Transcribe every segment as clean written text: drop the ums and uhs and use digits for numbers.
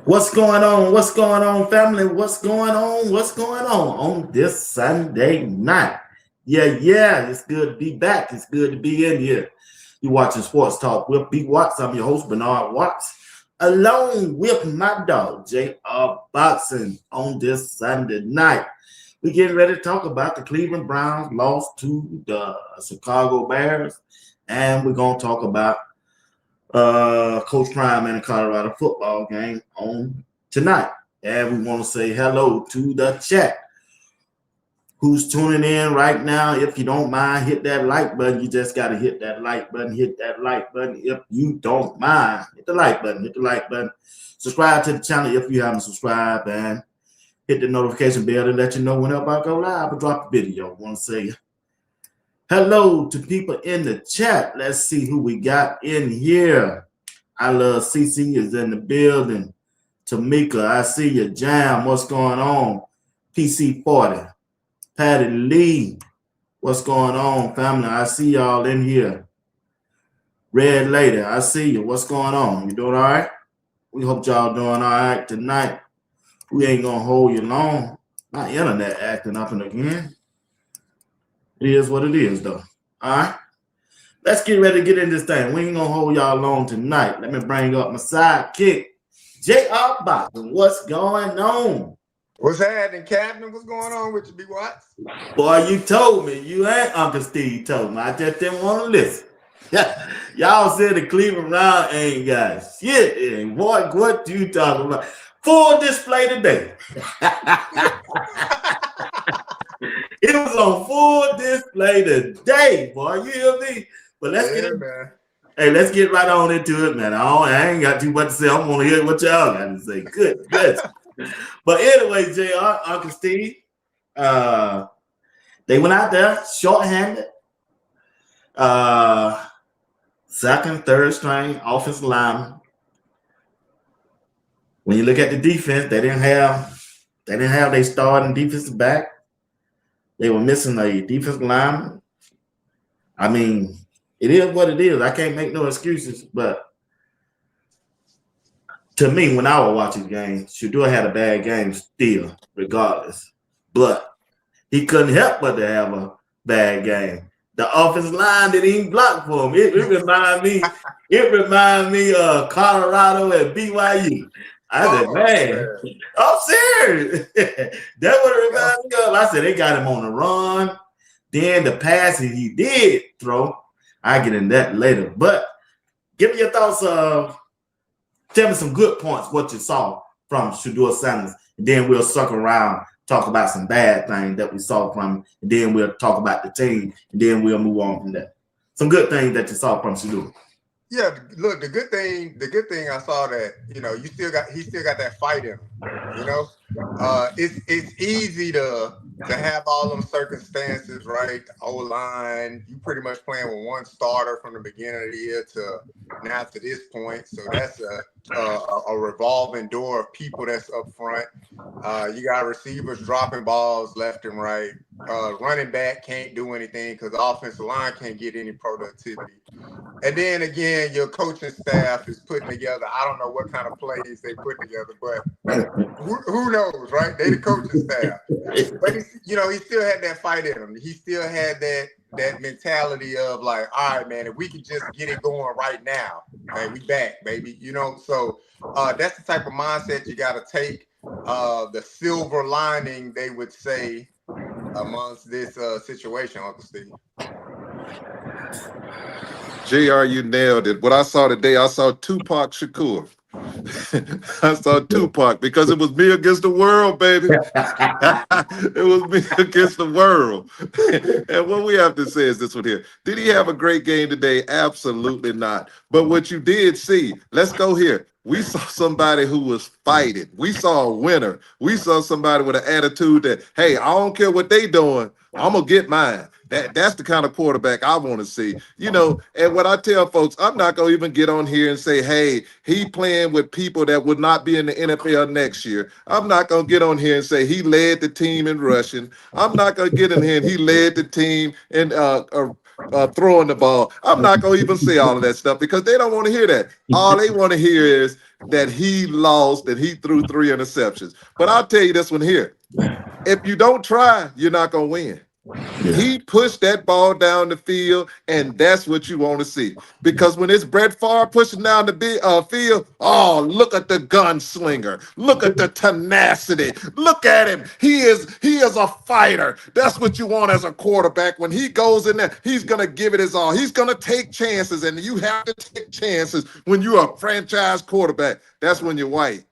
What's going on? What's going on, family? What's going on? What's going on this Sunday night? Yeah. It's good to be back. It's good to be in here. You're watching Sports Talk with B. Watts. I'm your host, Bernard Watts, along with my dog, J.R. Boxing, on this Sunday night. We're getting ready to talk about the Cleveland Browns loss to the Chicago Bears, and we're going to talk about Coach Prime and the Colorado football game on tonight. And we want to say hello to the chat who's tuning in right now. If you don't mind, hit that like button. You just got to hit that like button. Hit that like button. If you don't mind, hit the like button. Hit the like button. Subscribe to the channel if you haven't subscribed, and hit the notification bell to let you know whenever I go live or drop a video. I want to say hello to people in the chat. Let's see who we got in here. I love CC is in the building. Tamika, I see you. Jam, what's going on? PC40. Patty Lee, what's going on, family? I see y'all in here. Red Lady, I see you. What's going on? You doing all right? We hope y'all doing all right tonight. We ain't going to hold you long. My internet acting up and again. It is what it is, though. All right? Let's get ready to get in this thing. We ain't going to hold y'all long tonight. Let me bring up my sidekick, J.R. Boxing. What's going on? What's happening, Captain? What's going on with you, B. Watts? Boy, you told me. You and Uncle Steve told me. I just didn't want to listen. Y'all said the Cleveland Browns ain't got shit. And boy, what you talking about? Full display today. It was on full display today, boy. You hear me? But let's let's get right on into it, man. I ain't got too much to say. I want to hear what y'all got to say. Good. But anyway, JR, Uncle Steve, they went out there short-handed. Second, third string offensive lineman. When you look at the defense, they didn't have their starting defensive back. They were missing a defensive lineman. I mean, it is what it is. I can't make no excuses, but to me, when I was watching the game, Shedeur had a bad game still, regardless. But he couldn't help but to have a bad game. The offensive line didn't even block for him. It reminds me of Colorado and BYU. I said, man, I'm serious. That's what it reminds me of. I said, they got him on the run. Then the passes he did throw, I get in that later. But give me your thoughts of, tell me some good points, what you saw from Shedeur Sanders. And then we'll circle around, talk about some bad things that we saw from him. And then we'll talk about the team. And then we'll move on from that. Some good things that you saw from Shedeur. Yeah, look, the good thing I saw that, he still got that fight in him. It's easy to have all them circumstances, right? The O-line, you pretty much playing with one starter from the beginning of the year to now to this point. So that's a revolving door of people that's up front. You got receivers dropping balls left and right. Running back can't do anything because the offensive line can't get any productivity. And then again, your coaching staff is putting together, I don't know what kind of plays they put together, but who knows, right? They the coaching staff. But he still had that fight in him. He still had that mentality of like, all right, man, if we could just get it going right now, hey, we back, baby. So that's the type of mindset you got to take. The silver lining, they would say, amongst this situation, Uncle Steve. JR, you nailed it. What I saw today, I saw Tupac Shakur. I saw Tupac because it was me against the world, baby. It was me against the world. And what we have to say is this one here. Did he have a great game today? Absolutely not. But what you did see, let's go here. We saw somebody who was fighting. We saw a winner. We saw somebody with an attitude that, hey, I don't care what they doing. I'm going to get mine. That's the kind of quarterback I want to see. And what I tell folks, I'm not going to even get on here and say, hey, he playing with people that would not be in the NFL next year. I'm not going to get on here and say he led the team in rushing. I'm not going to get in here and he led the team in throwing the ball. I'm not going to even say all of that stuff because they don't want to hear that. All they want to hear is that he lost, that he threw 3 interceptions. But I'll tell you this one here. If you don't try, you're not going to win. Yeah. He pushed that ball down the field, and that's what you want to see. Because when it's Brett Favre pushing down the field, oh, look at the gunslinger. Look at the tenacity. Look at him. He is a fighter. That's what you want as a quarterback. When he goes in there, he's going to give it his all. He's going to take chances, and you have to take chances when you're a franchise quarterback. That's when you're white.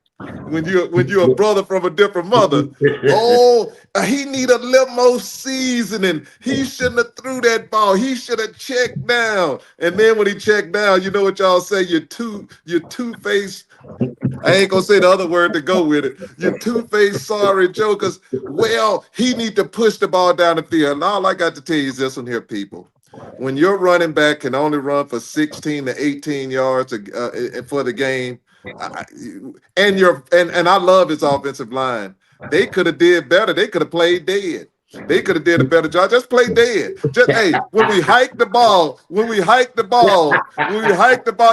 When you're a brother from a different mother, he need a little more seasoning. He shouldn't have threw that ball. He should have checked down. And then when he checked down, you know what y'all say? You're two-faced. I ain't gonna say the other word to go with it. You two-faced sorry jokers. Well, he need to push the ball down the field. And all I got to tell you is this one here, people. When your running back can only run for 16 to 18 yards for the game, and I love his offensive line. They could have did better. They could have played dead. They could have did a better job. Just play dead. When we hike the ball,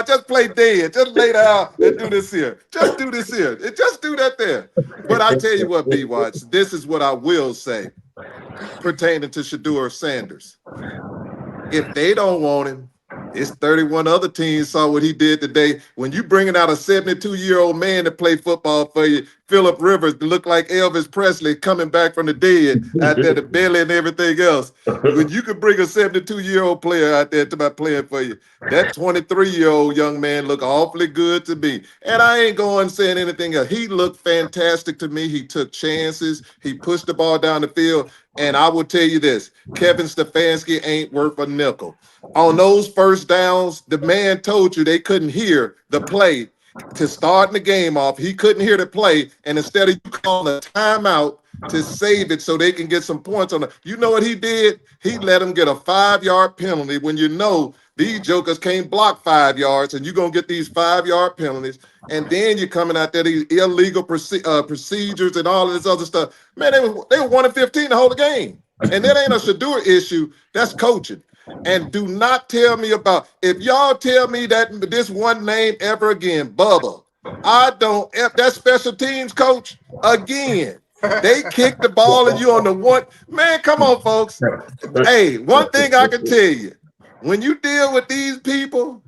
just play dead. Just lay down and do this here. Just do this here. Just do that there. But I tell you what, B-Watch, this is what I will say pertaining to Shedeur Sanders. If they don't want him, it's 31 other teams saw what he did today. When you bringing out a 72-year-old man to play football for you, Phillip Rivers, to look like Elvis Presley coming back from the dead out there, the belly and everything else. When you could bring a 72-year-old player out there to playing for you, that 23-year-old young man look awfully good to me. And I ain't going saying anything else. He looked fantastic to me. He took chances. He pushed the ball down the field. And I will tell you this, Kevin Stefanski ain't worth a nickel. On those first downs, the man told you they couldn't hear the play to start the game off. He couldn't hear the play, and instead of you calling a timeout to save it so they can get some points on it, you know what he did? He let them get a 5-yard penalty when you know these jokers can't block 5 yards, and you're going to get these 5-yard penalties, and then you're coming out there, these illegal procedures and all of this other stuff. Man, they were 1-15 the whole game. And that ain't a Shedeur issue. That's coaching. And do not tell me about, if y'all tell me that this one name ever again, Bubba, that special teams coach, again, they kick the ball and you on the one. Man, come on, folks. Hey, one thing I can tell you, when you deal with these people,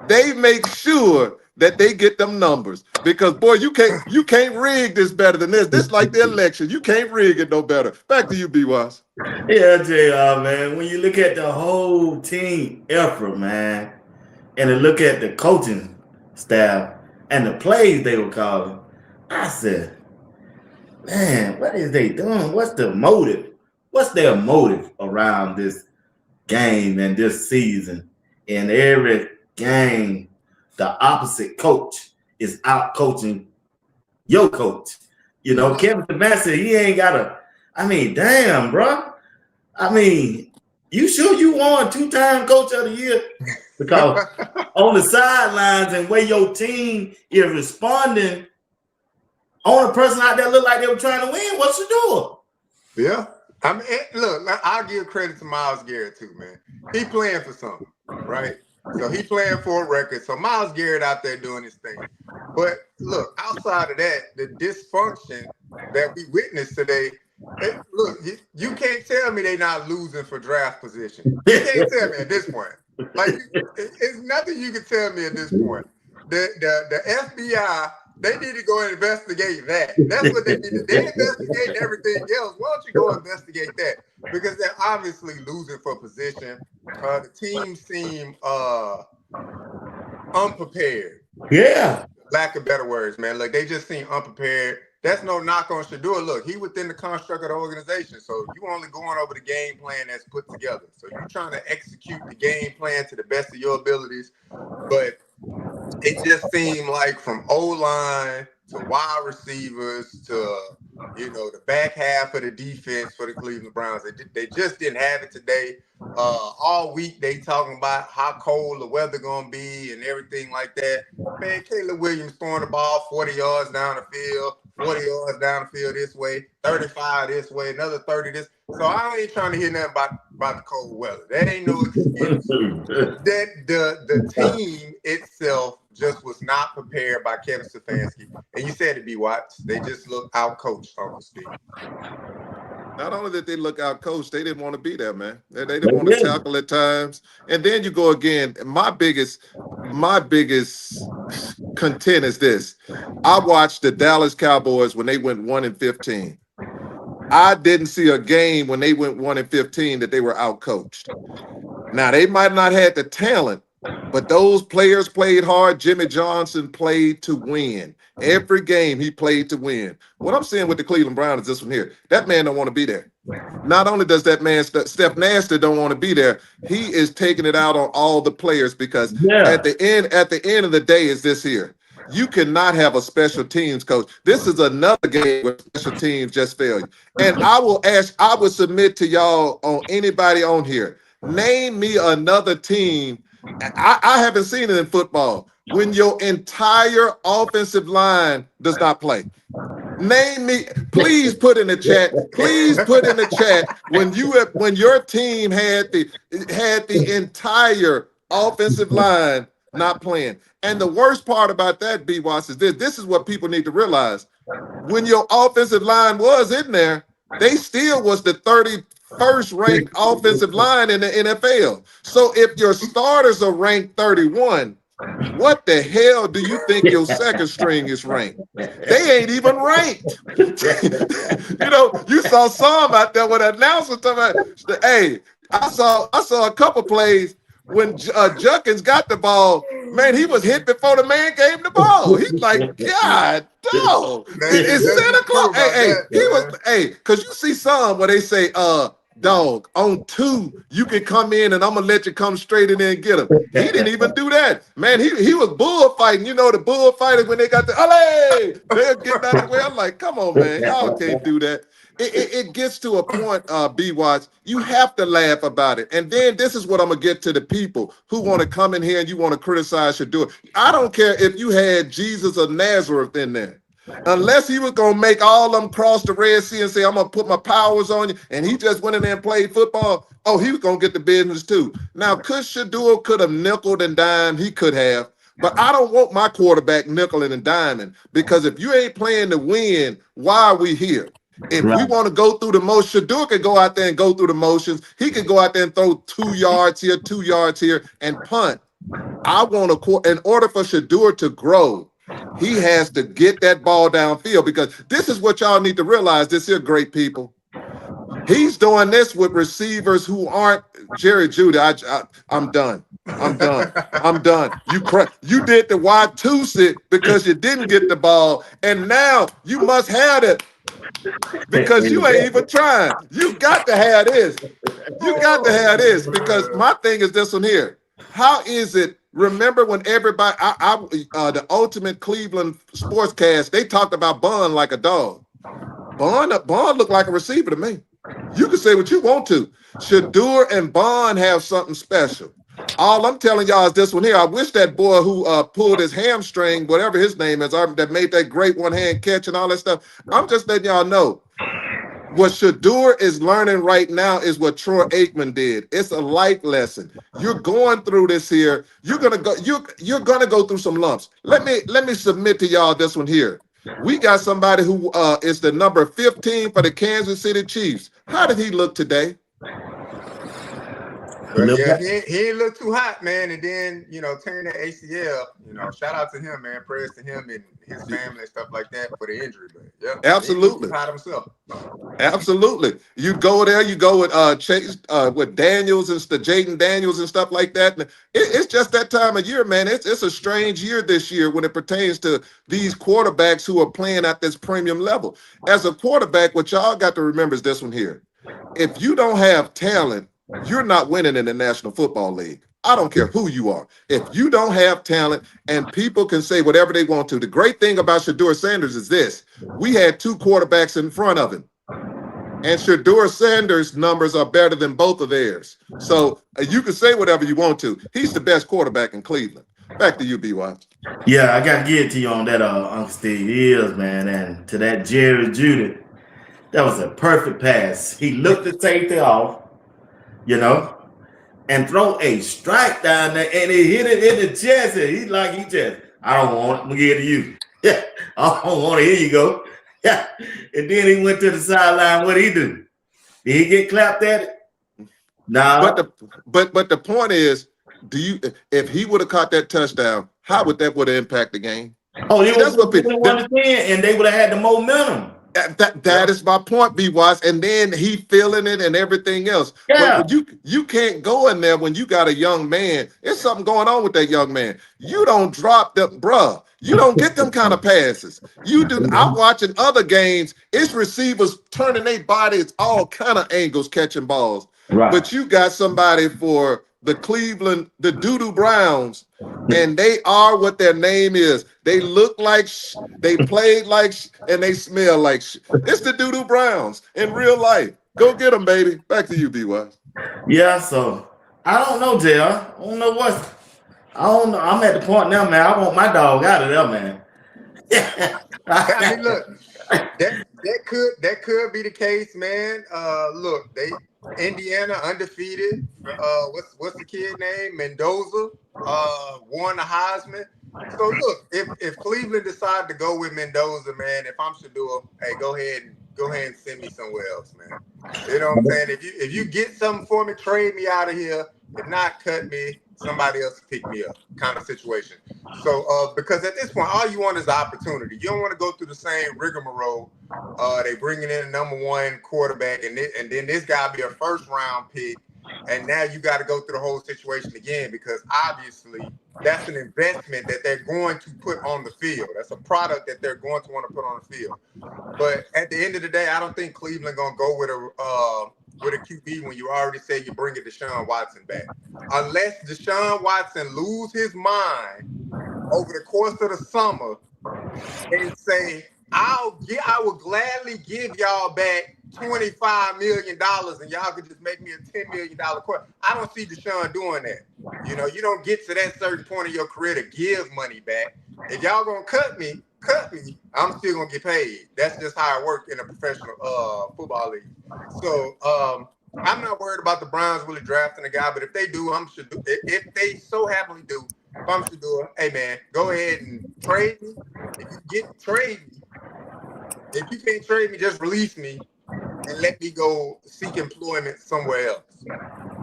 they make sure that they get them numbers. Because, boy, you can't rig this better than this. This like the election. You can't rig it no better. Back to you, B-Wise. Yeah, JR, man. When you look at the whole team effort, man, and then look at the coaching staff and the plays they were calling, I said, man, what is they doing? What's the motive? What's their motive around this game and this season? In every game, the opposite coach is out coaching your coach. You know, Kevin Stefanski, he ain't got a. I mean, damn, bro. I mean, you sure you won 2-time coach of the year? Because on the sidelines and where your team is responding, only person out there look like they were trying to win. What Shedeur? Yeah. I mean, look, I'll give credit to Myles Garrett too, man. He playing for something, right? So he playing for a record. So Myles Garrett out there doing his thing. But look, outside of that, the dysfunction that we witnessed today, look, you can't tell me they not losing for draft position. You can't tell me at this point. Like, it's nothing you can tell me at this point. The FBI, they need to go and investigate that. That's what they need to do. They investigate everything else. Why don't you go investigate that? Because they're obviously losing for position. The team seem unprepared. Yeah. Lack of better words, man. Like, they just seem unprepared. That's no knock on Shedeur. Look, he within the construct of the organization. So you only going over the game plan that's put together. So you're trying to execute the game plan to the best of your abilities. But it just seemed like from O-line to wide receivers to, the back half of the defense for the Cleveland Browns, they just didn't have it today. All week they talking about how cold the weather going to be and everything like that. Man, Caleb Williams throwing the ball 40 yards down the field, 40 yards down the field this way, 35 this way, another 30 this. So I ain't trying to hear nothing about the cold weather. That ain't no excuse. That the team itself just was not prepared by Kevin Stefanski. And you said it, B-Watts. They just look out-coached, Uncle Steve. Not only did they look out coached, they didn't want to be there, man. They didn't want to tackle at times. And then you go again. My biggest content is this. I watched the Dallas Cowboys when they went 1-15. I didn't see a game when they went 1-15 that they were out coached. Now they might not have the talent, but those players played hard. Jimmy Johnson played to win. Every game he played to win. What I'm saying with the Cleveland Browns is this one here. That man don't want to be there. Not only does that man, Steph Nasty, don't want to be there, he is taking it out on all the players because at the end of the day is this here. You cannot have a special teams coach. This is another game where special teams just fail you. And I would submit to y'all on anybody on here, name me another team. I haven't seen it in football when your entire offensive line does not play. Name me, please put in the chat. Please put in the chat when your team had the entire offensive line not playing. And the worst part about that, B-Watts, is this. This is what people need to realize. When your offensive line was in there, they still was the 31st ranked offensive line in the NFL. So if your starters are ranked 31, what the hell do you think your second string is ranked? They ain't even ranked. You saw some out there with announcers talking about, hey, I saw a couple plays when Junkins got the ball. Man, he was hit before the man gave him the ball. He's like, God, dog. It's Santa Claus. Because you see some where they say, dog, on 2, you can come in and I'm gonna let you come straight in there and get him. He didn't even do that. Man, he was bullfighting. The bullfighters when they got the they're getting out of the way. I'm like, come on, man, y'all can't do that. It gets to a point, B-Watch, you have to laugh about it. And then this is what I'm gonna get to the people who want to come in here and you want to criticize Shedeur. I don't care if you had Jesus of Nazareth in there. Unless he was going to make all of them cross the Red Sea and say, I'm going to put my powers on you, and he just went in there and played football, he was going to get the business too. Now, Shedeur could have nickeled and dimed. He could have. But I don't want my quarterback nickeling and diming because if you ain't playing to win, why are we here? If we want to go through the motions, Shedeur can go out there and go through the motions. He can go out there and throw 2 yards here, 2 yards here, and punt. I want in order for Shedeur to grow, he has to get that ball downfield because this is what y'all need to realize. This here, great people. He's doing this with receivers who aren't Jerry Jeudy. I'm done. I'm done. You did the Watusi because you didn't get the ball, and now you must have it because you ain't even trying. You got to have this. You got to have this because my thing is this one here. How is it Remember when everybody, the ultimate Cleveland sportscast, they talked about Bond like a dog. Bond looked like a receiver to me. You can say what you want to. Shedeur and Bond have something special. All I'm telling y'all is this one here. I wish that boy who pulled his hamstring, whatever his name is, that made that great one-hand catch and all that stuff. I'm just letting y'all know. What Shedeur is learning right now is what Troy Aikman did. It's a life lesson. You're going through this here. You're gonna go through some lumps. Let me submit to y'all this one here. We got somebody who is the number 15 for the Kansas City Chiefs. How did he look today? But yeah, he ain't look too hot, man. And then, tearing that ACL, shout out to him, man. Prayers to him and his family and stuff like that for the injury. But yeah, absolutely. He hot himself. Absolutely. You go there, you go with Chase, with Daniels and Jaden Daniels and stuff like that. It's just that time of year, man. It's a strange year this year when it pertains to these quarterbacks who are playing at this premium level. As a quarterback, what y'all got to remember is this one here. If you don't have talent, you're not winning in the National Football League. I don't care who you are. If you don't have talent, and people can say whatever they want to. The great thing about Shedeur Sanders is this. We had two quarterbacks in front of him. And Shedeur Sanders' numbers are better than both of theirs. So you can say whatever you want to. He's the best quarterback in Cleveland. Back to you, BY. Yeah, I got to get to you on that, Uncle Steve. He is, man. And to that Jerry Judy, that was a perfect pass. He looked the safety off, and throw a strike down there, and he hit it in the chest. And he just, I don't want it. I'm going to give it to you. Yeah, I don't want it. Here you go. Yeah. And then he went to the sideline. What did he do? Did he get clapped at it? No. But the point is, if he would have caught that touchdown, how would that impacted the game? Oh, that's what people understand, and they would have had the momentum. That is my point, B-Wise. And then he feeling it and everything else. Yeah. But you can't go in there when you got a young man. There's something going on with that young man. You don't drop them, bruh. You don't get them kind of passes. You do. I'm watching other games. It's receivers turning their bodies all kind of angles catching balls. Right. But you got somebody for the Cleveland, the Doo-Doo Browns, and they are what their name is. They look like they played like and they smell like It's the Doo-Doo Browns in real life. Go get them, baby. Back to you, B-Y. Yeah, so I don't know, JR. I don't know what. I don't know. I'm at the point now, man. I want my dog out of there, man. I mean, look, that could be the case, man. Look, Indiana undefeated. What's the kid name? Mendoza won the Heisman. So look, if Cleveland decided to go with Mendoza, man, if I'm Shedeur, hey, go ahead and send me somewhere else, man. You know what I'm saying? If you get something for me, trade me out of here. If not, cut me. Somebody else pick me up, kind of situation. So because at this point, all you want is the opportunity. You don't want to go through the same rigmarole. They bringing in a number one quarterback, and then this guy be a first round pick, and now you got to go through the whole situation again because obviously that's an investment that they're going to put on the field. That's a product that they're going to want to put on the field. But at the end of the day, I don't think Cleveland gonna go with a QB when you already said you're bringing Deshaun Watson back. Unless Deshaun Watson lose his mind over the course of the summer and say, I will gladly give y'all back $25 million and y'all could just make me a $10 million quarterback. I don't see Deshaun doing that. You don't get to that certain point in your career to give money back. If y'all gonna cut me, I'm still gonna get paid. That's just how it works in a professional football league. So I'm not worried about the Browns really drafting a guy, but if they do, I'm sure. If they so happily do, if I'm Shedeur, hey man, go ahead and trade me. If you trade me, if you can't trade me, just release me and let me go seek employment somewhere else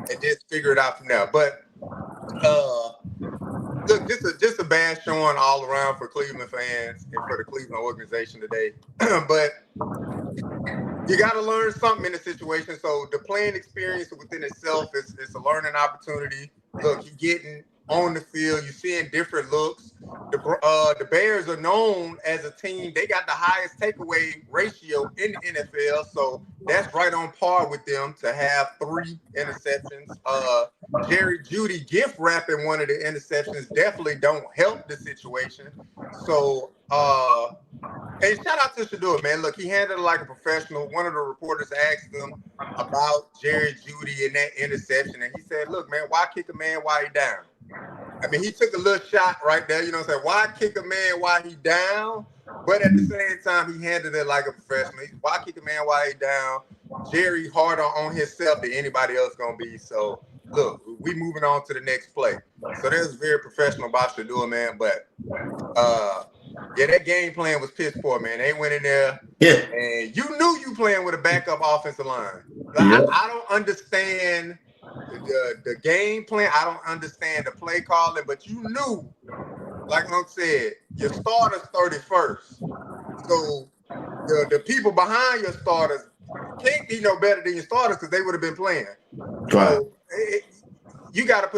and just figure it out from there. But look, just a bad showing all around for Cleveland fans and for the Cleveland organization today. But you got to learn something in the situation. So the playing experience within itself is a learning opportunity. Look, on the field. You're seeing different looks. The Bears are known as a team. They got the highest takeaway ratio in the NFL, so that's right on par with them to have 3 interceptions. Jerry Jeudy gift wrapping one of the interceptions definitely don't help the situation. So, hey, shout out to Shedeur, man. Look, he handled it like a professional. One of the reporters asked him about Jerry Jeudy and that interception, and he said, look, man, why kick a man while he down? I mean, he took a little shot right there, you know what I'm saying? Why kick a man while he down? But at the same time, he handled it like a professional. Why kick a man while he down? Jerry harder on himself than anybody else gonna be. So look, we moving on to the next play. So that's very professional about Shedeur, man. But yeah, that game plan was piss poor, man. They went in there, and you knew you playing with a backup offensive line. Like, I don't understand the game plan. I don't understand the play calling, but you knew, like Unc said, your starter's 31st. So the people behind your starters can't be no better than your starters because they would have been playing. So you have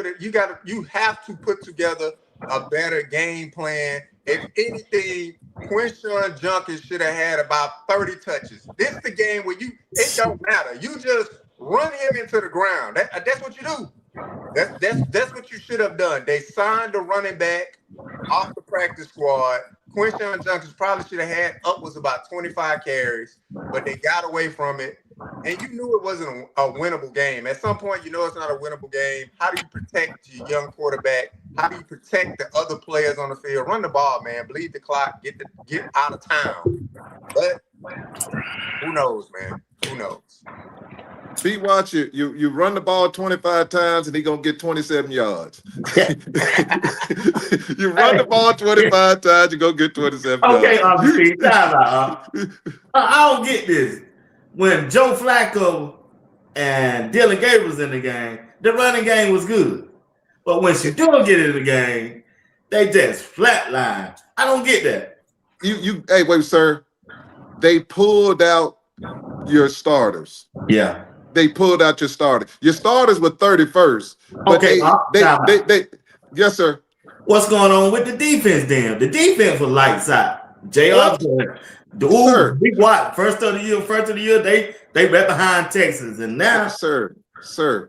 to put together a better game plan. If anything, Quinshawn Junkins should have had about 30 touches. This is the game where it don't matter. You just run him into the ground. That's what you do. That's what you should have done. They signed a running back off the practice squad. Quinshawn Junkins probably should have had upwards about 25 carries, but they got away from it. And you knew it wasn't a winnable game. At some point, you know it's not a winnable game. How do you protect your young quarterback? How do you protect the other players on the field? Run the ball, man. Bleed the clock. Get out of town. But who knows, man? Who knows? B, watch it. You run the ball 25 times and he gonna get 27 yards. You run the ball 25 times, you go get 27 yards. Okay, I don't get this. When Joe Flacco and Dylan Gabriel's in the game, the running game was good. But when Shedeur get in the game, they just flatline. I don't get that. Hey, wait, sir. They pulled out your starters. Yeah. They pulled out your starters. Your starters were 31st. But they yes, sir. What's going on with the defense then? The defense was lights out. JR, Big Watt, first of the year, they right behind Texas. And now, sir,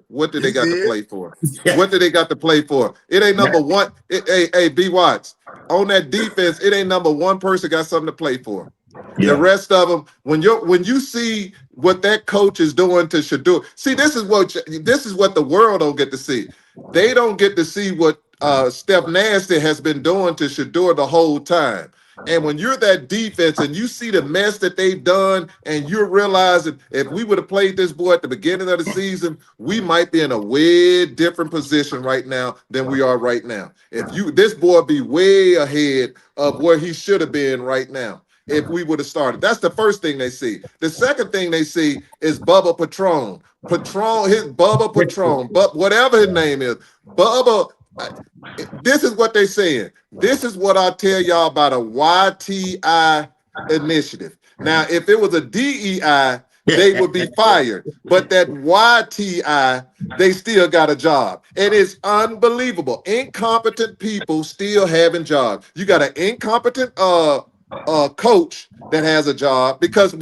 what did they got to play for? What did they got to play for? It ain't number one. Hey, B Watts, on that defense, it ain't number one person got something to play for. The rest of them, when you see what that coach is doing to Shedeur, see, this is what the world don't get to see. They don't get to see what Steph Nasty has been doing to Shedeur the whole time. And when you're that defense and you see the mess that they've done, and you're realizing if we would have played this boy at the beginning of the season, we might be in a way different position right now than we are right now. This boy be way ahead of where he should have been right now if we would have started. That's the first thing they see. The second thing they see is Bubba Patron. Bubba Patron, but whatever his name is, Bubba. This is what they're saying. This is what I tell y'all about a YTI initiative. Now, if it was a DEI, they would be fired. But that YTI, they still got a job. And it's unbelievable. Incompetent people still having jobs. You got an incompetent coach that has a job, because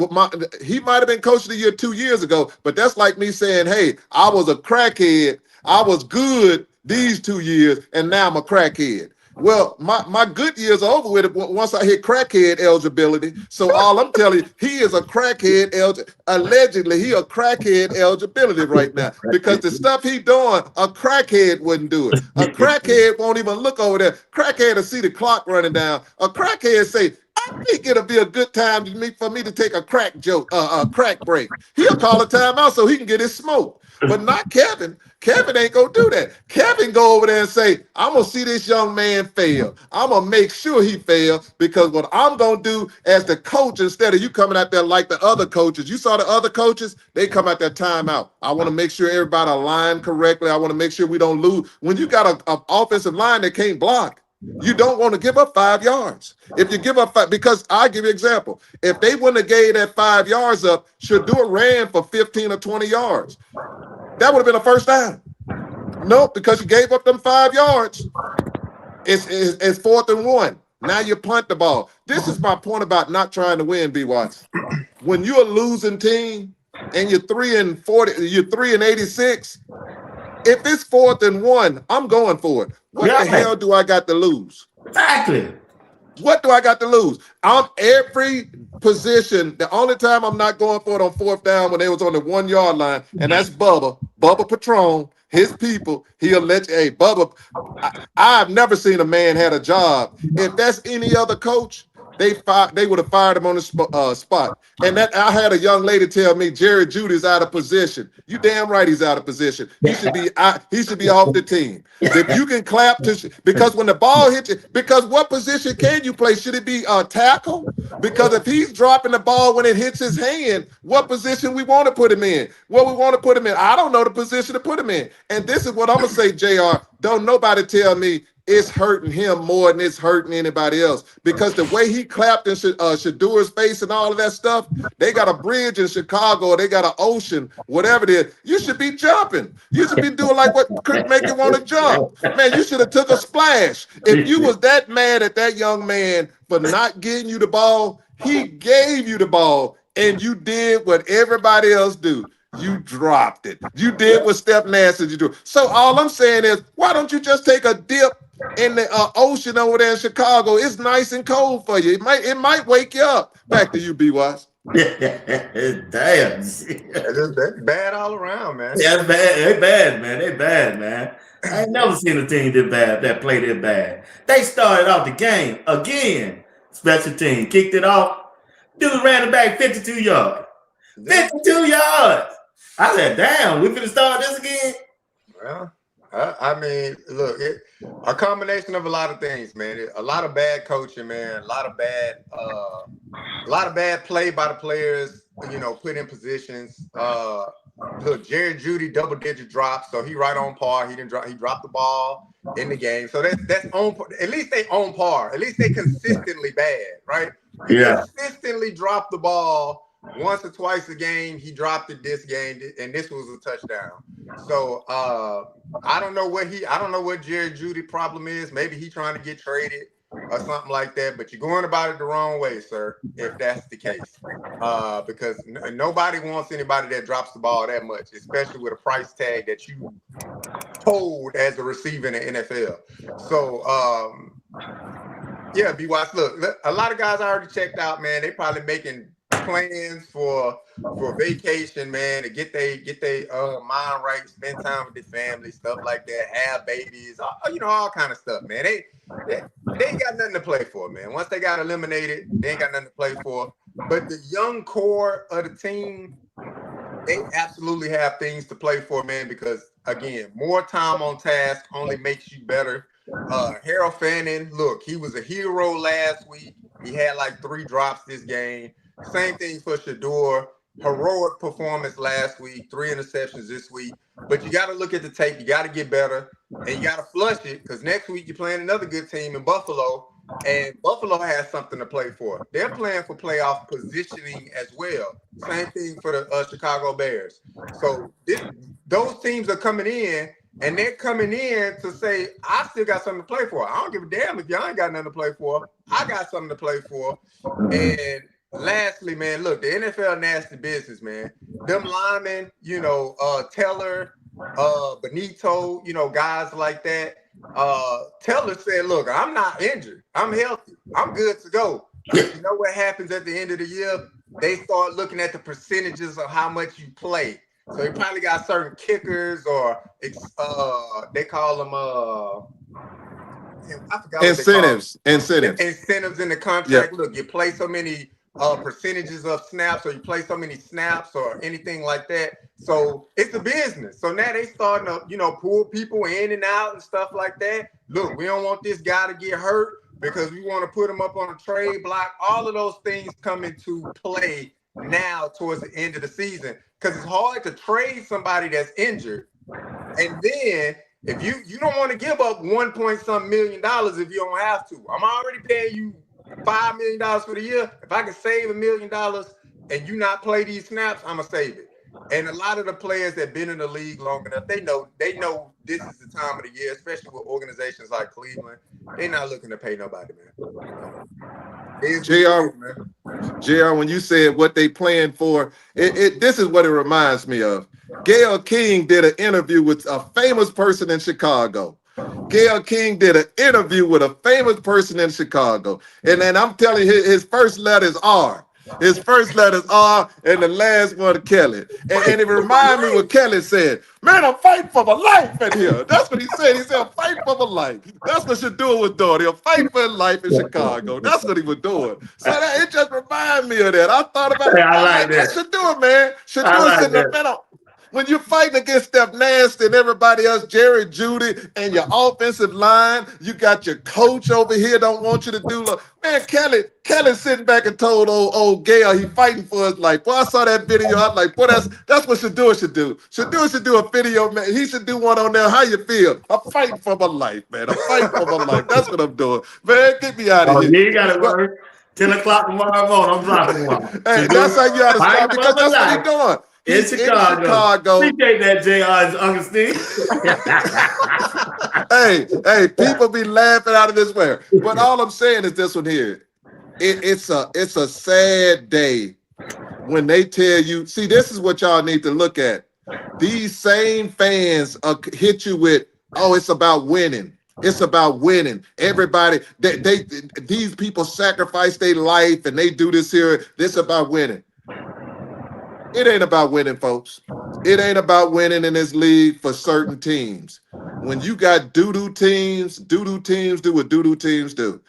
he might have been coach of the year 2 years ago, but that's like me saying, hey, I was a crackhead. I was good these 2 years, and now I'm a crackhead. Well, my good years are over with once I hit crackhead eligibility. So all I'm telling you, he is a crackhead allegedly, he a crackhead eligibility right now, because the stuff he doing, a crackhead wouldn't do it. A crackhead won't even look over there. Crackhead will see the clock running down. A crackhead say, I think it'll be a good time for me to take a crack break. He'll call a timeout so he can get his smoke. But not Kevin. Kevin ain't gonna do that. Kevin go over there and say, I'm gonna see this young man fail. I'm gonna make sure he fails, because what I'm gonna do as the coach, instead of you coming out there like the other coaches, you saw the other coaches, they come out there timeout. I want to make sure everybody aligned correctly. I want to make sure we don't lose. When you got an offensive line that can't block, you don't want to give up 5 yards. If you give up 5, because I'll give you an example. If they wouldn't have gave that 5 yards up, Shedeur ran for 15 or 20 yards. That would have been a first down. Nope, because you gave up them 5 yards. It's 4th and 1. Now you punt the ball. This is my point about not trying to win, B. Watts. When you're a losing team and you're 3-40, you're 3-86. If it's 4th and 1, I'm going for it. What the hell do I got to lose? Exactly. What do I got to lose? I'm every position. The only time I'm not going for it on 4th down when they was on the 1 yard line, and that's Bubba Patron, his people. He'll let you. Hey, Bubba, I've never seen a man had a job. If that's any other coach, they would have fired him on the spot. And that I had a young lady tell me Jerry Judy's out of position. You damn right he's out of position. He should be off the team. If you can clap because when the ball hits you, because what position can you play? Should it be tackle? Because if he's dropping the ball when it hits his hand, what position we want to put him in? What we want to put him in? I don't know the position to put him in. And this is what I'm gonna say, JR. Don't nobody tell me it's hurting him more than it's hurting anybody else. Because the way he clapped in Shedeur's face and all of that stuff, they got a bridge in Chicago, or they got an ocean, whatever it is. You should be jumping. You should be doing like what could make you want to jump. Man, you should have took a splash. If you was that mad at that young man for not getting you the ball, he gave you the ball, and you did what everybody else do. You dropped it. You did what Steph Nash said you do. So all I'm saying is, why don't you just take a dip in the ocean over there in Chicago? It's nice and cold for you. It might wake you up. Back to you, B. Watts. Damn. That's bad all around, man. Yeah, it's bad. They bad, man. They bad, man. I ain't never seen a team that played it bad. They started off the game again. Special team kicked it off. Dude ran it back 52 yards. 52 yards. I said, damn, we finna start this again? Well, I mean, look, a combination of a lot of things, man. A lot of bad coaching, man. A lot of bad play by the players, put in positions. Look, Jerry Judy double-digit drops, so he right on par. He dropped the ball in the game. So that's on. At least they on par. At least they consistently bad, right? Yeah. Consistently drop the ball once or twice a game. He dropped it this game, and this was a touchdown. So I don't know what Jerry Judy problem is. Maybe he trying to get traded or something like that. But you're going about it the wrong way, sir, if that's the case. Because nobody wants anybody that drops the ball that much, especially with a price tag that you hold as a receiver in the NFL. So yeah, B-Watts, look, a lot of guys already checked out, man. They probably making plans for vacation, man, to get their mind right, spend time with their family, stuff like that, have babies, all kind of stuff, man. They ain't got nothing to play for, man. Once they got eliminated, they ain't got nothing to play for. But the young core of the team, they absolutely have things to play for, man, because, again, more time on task only makes you better. Harold Fannin, look, he was a hero last week. He had like 3 drops this game. Same thing for Shedeur. Heroic performance last week, 3 interceptions this week. But you got to look at the tape. You got to get better, and you got to flush it, because next week you're playing another good team in Buffalo, and Buffalo has something to play for. They're playing for playoff positioning as well. Same thing for the Chicago Bears. So those teams are coming in, and they're coming in to say, I still got something to play for. I don't give a damn if y'all ain't got nothing to play for. I got something to play for. And lastly, man, look, the NFL nasty business, man. Them linemen, Teller, Benito, guys like that. Teller said, look, I'm not injured. I'm healthy. I'm good to go. But you know what happens at the end of the year? They start looking at the percentages of how much you play. So he probably got certain kickers, or they call them I forgot incentives. Incentives in the contract. Yep. Look, you play so many percentages of snaps, or you play so many snaps, or anything like that. So it's a business. So now they starting to, pull people in and out and stuff like that. Look, we don't want this guy to get hurt because we want to put him up on a trade block. All of those things come into play now towards the end of the season, because it's hard to trade somebody that's injured. And then if you don't want to give up $1 million if you don't have to. I'm already paying you $5 million for the year. If I can save $1 million and you not play these snaps, I'm gonna save it. And a lot of the players that been in the league long enough, they know this is the time of the year, especially with organizations like Cleveland. They're not looking to pay nobody, man. JR, when you said what they playing for, this is what it reminds me of. Gayle King did an interview with a famous person in Chicago. Gayle King did an interview with a famous person in Chicago. And then I'm telling you, his first letter is R. His first letter is R, and the last one Kelly. And it reminded me what Kelly said. Man, I'm fighting for my life in here. That's what he said. He said, I'm fighting for my life. That's what Shedeur was doing. He was fighting for his life in Chicago. That's what he was doing. So it just reminded me of that. I thought about it. I like that. That's Shedeur, man. Shedeur sitting up, man. When you're fighting against Steph Nasty and everybody else, Jerry Judy, and your offensive line, you got your coach over here don't want you to do. Man, Kelly sitting back and told old Gayle he fighting for his life. Boy, I saw that video. I was like, boy, that's what Shedeur should do. Shedeur should do a video, man. He should do one on there. How you feel? I'm fighting for my life, man. I'm fighting for my life. That's what I'm doing. Man, get me out of here. You got it, work. 10 o'clock tomorrow morning, I'm dropping one. Hey, that's how you got to start because that's what he's doing. In Chicago. Appreciate that, JR, Uncle Steve. hey, people be laughing out of this way. But all I'm saying is this one here. It's a sad day when they tell you, see, this is what y'all need to look at. These same fans hit you with, oh, it's about winning. It's about winning. Everybody, these people sacrifice their life and they do this here. This about winning. It ain't about winning, folks. It ain't about winning in this league for certain teams. When you got doo-doo teams do what doo-doo teams do.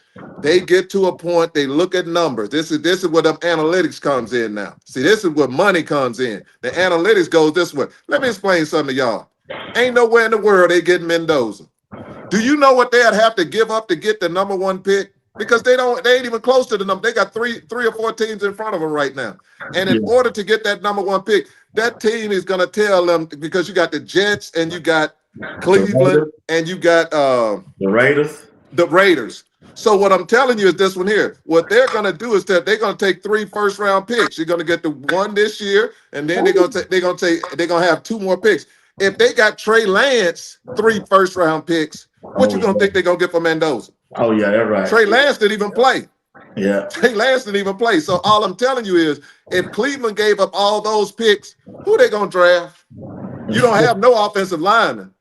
They get to a point, they look at numbers. This is where the analytics comes in now. See, this is where money comes in. The analytics goes this way. Let me explain something to y'all. Ain't nowhere in the world they get Mendoza. Do you know what they'd have to give up to get the number one pick? Because they ain't even close to the number. They got three or four teams in front of them right now. And in order to get that number one pick, that team is going to tell them, because you got the Jets and you got Cleveland and you got the Raiders. So what I'm telling you is this one here. What they're going to do is that they're going to take 3 first-round picks. You're going to get the one this year, and then they're going to have 2 more picks. If they got Trey Lance 3 first-round picks, what you going to think they're going to get for Mendoza? Oh, yeah, that's right. Trey Lance didn't even play. Yeah. Trey Lance didn't even play. So all I'm telling you is if Cleveland gave up all those picks, who they going to draft? You don't have no offensive linemen.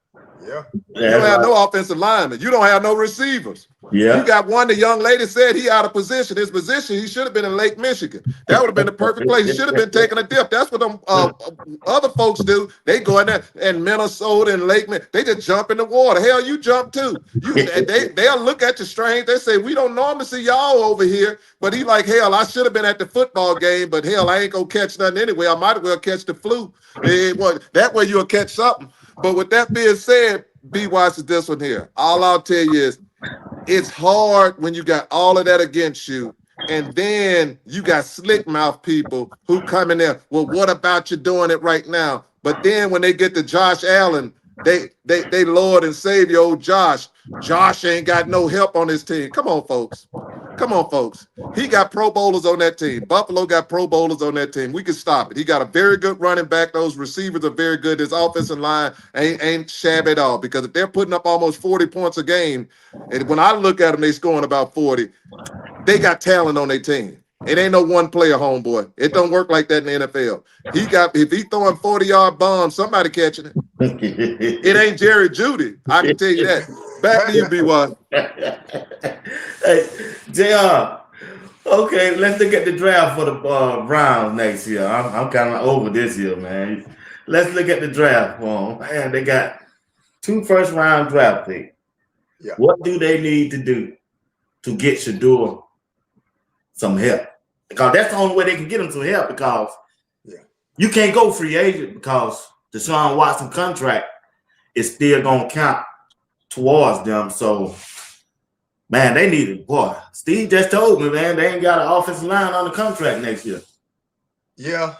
Yeah. You don't have no offensive linemen. You don't have no receivers. Yeah. You got one, the young lady said he out of position. His position, he should have been in Lake Michigan. That would have been the perfect place. He should have been taking a dip. That's what them other folks do. They go in there in Minnesota and Lake Michigan. They just jump in the water. Hell, you jump too. They'll look at you strange. They say, we don't normally see y'all over here. But he like, hell, I should have been at the football game, but hell, I ain't gonna catch nothing anyway. I might as well catch the flu. That way you'll catch something. But with that being said, be wise to this one here. All I'll tell you is it's hard when you got all of that against you, and then you got slick mouth people who come in there. Well, what about you doing it right now? But then when they get to Josh Allen, they Lord and Savior old Josh. Josh ain't got no help on his team. Come on, folks. Come on, folks. He got Pro Bowlers on that team. Buffalo got Pro Bowlers on that team. We can stop it. He got a very good running back. Those receivers are very good. His offensive line ain't shabby at all, because if they're putting up almost 40 points a game, and when I look at them, they scoring about 40, they got talent on their team. It ain't no one player, homeboy. It don't work like that in the NFL. If he throwing 40-yard bombs, somebody catching it. It ain't Jerry Judy. I can tell you that. Back to you, B1. Hey, JR. Okay, let's look at the draft for the Browns next year. I'm kind of over this year, man. Let's look at the draft. Man, they got 2 first-round draft picks. Yeah. What do they need to do to get Shedeur some help? Because that's the only way they can get him some help, because you can't go free agent, because Deshaun Watson contract is still going to count towards them. So, man, they need it. Boy, Steve just told me, man, they ain't got an offensive line on the contract next year. Yeah,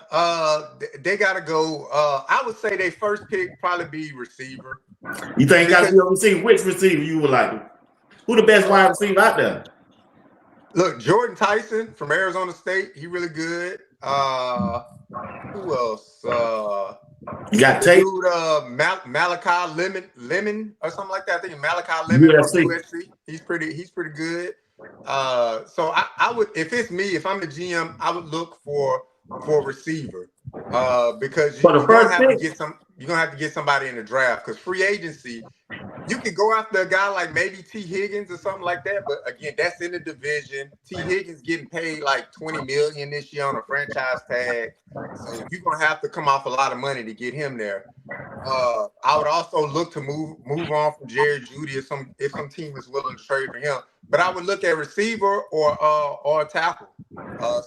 they got to go. I would say their first pick probably be receiver. You think got to be a receiver? Which receiver you would like? Who the best wide receiver out there? Look, Jordan Tyson from Arizona State, he really good. Who else? You got The Tate, dude, Malachi Lemon or something like that. I think Malachi Lemon from USC. USC. He's pretty good. So I would, if it's me, if I'm the GM, I would look for a receiver. Because For the you're gonna first have to pick? get somebody in the draft, because free agency, you could go after a guy like maybe T. Higgins or something like that, but again, that's in the division. T. Higgins getting paid like $20 million this year on a franchise tag, so you're gonna have to come off a lot of money to get him there. I would also look to move on from Jerry Jeudy if some team is willing to trade for him. But I would look at receiver or a tackle.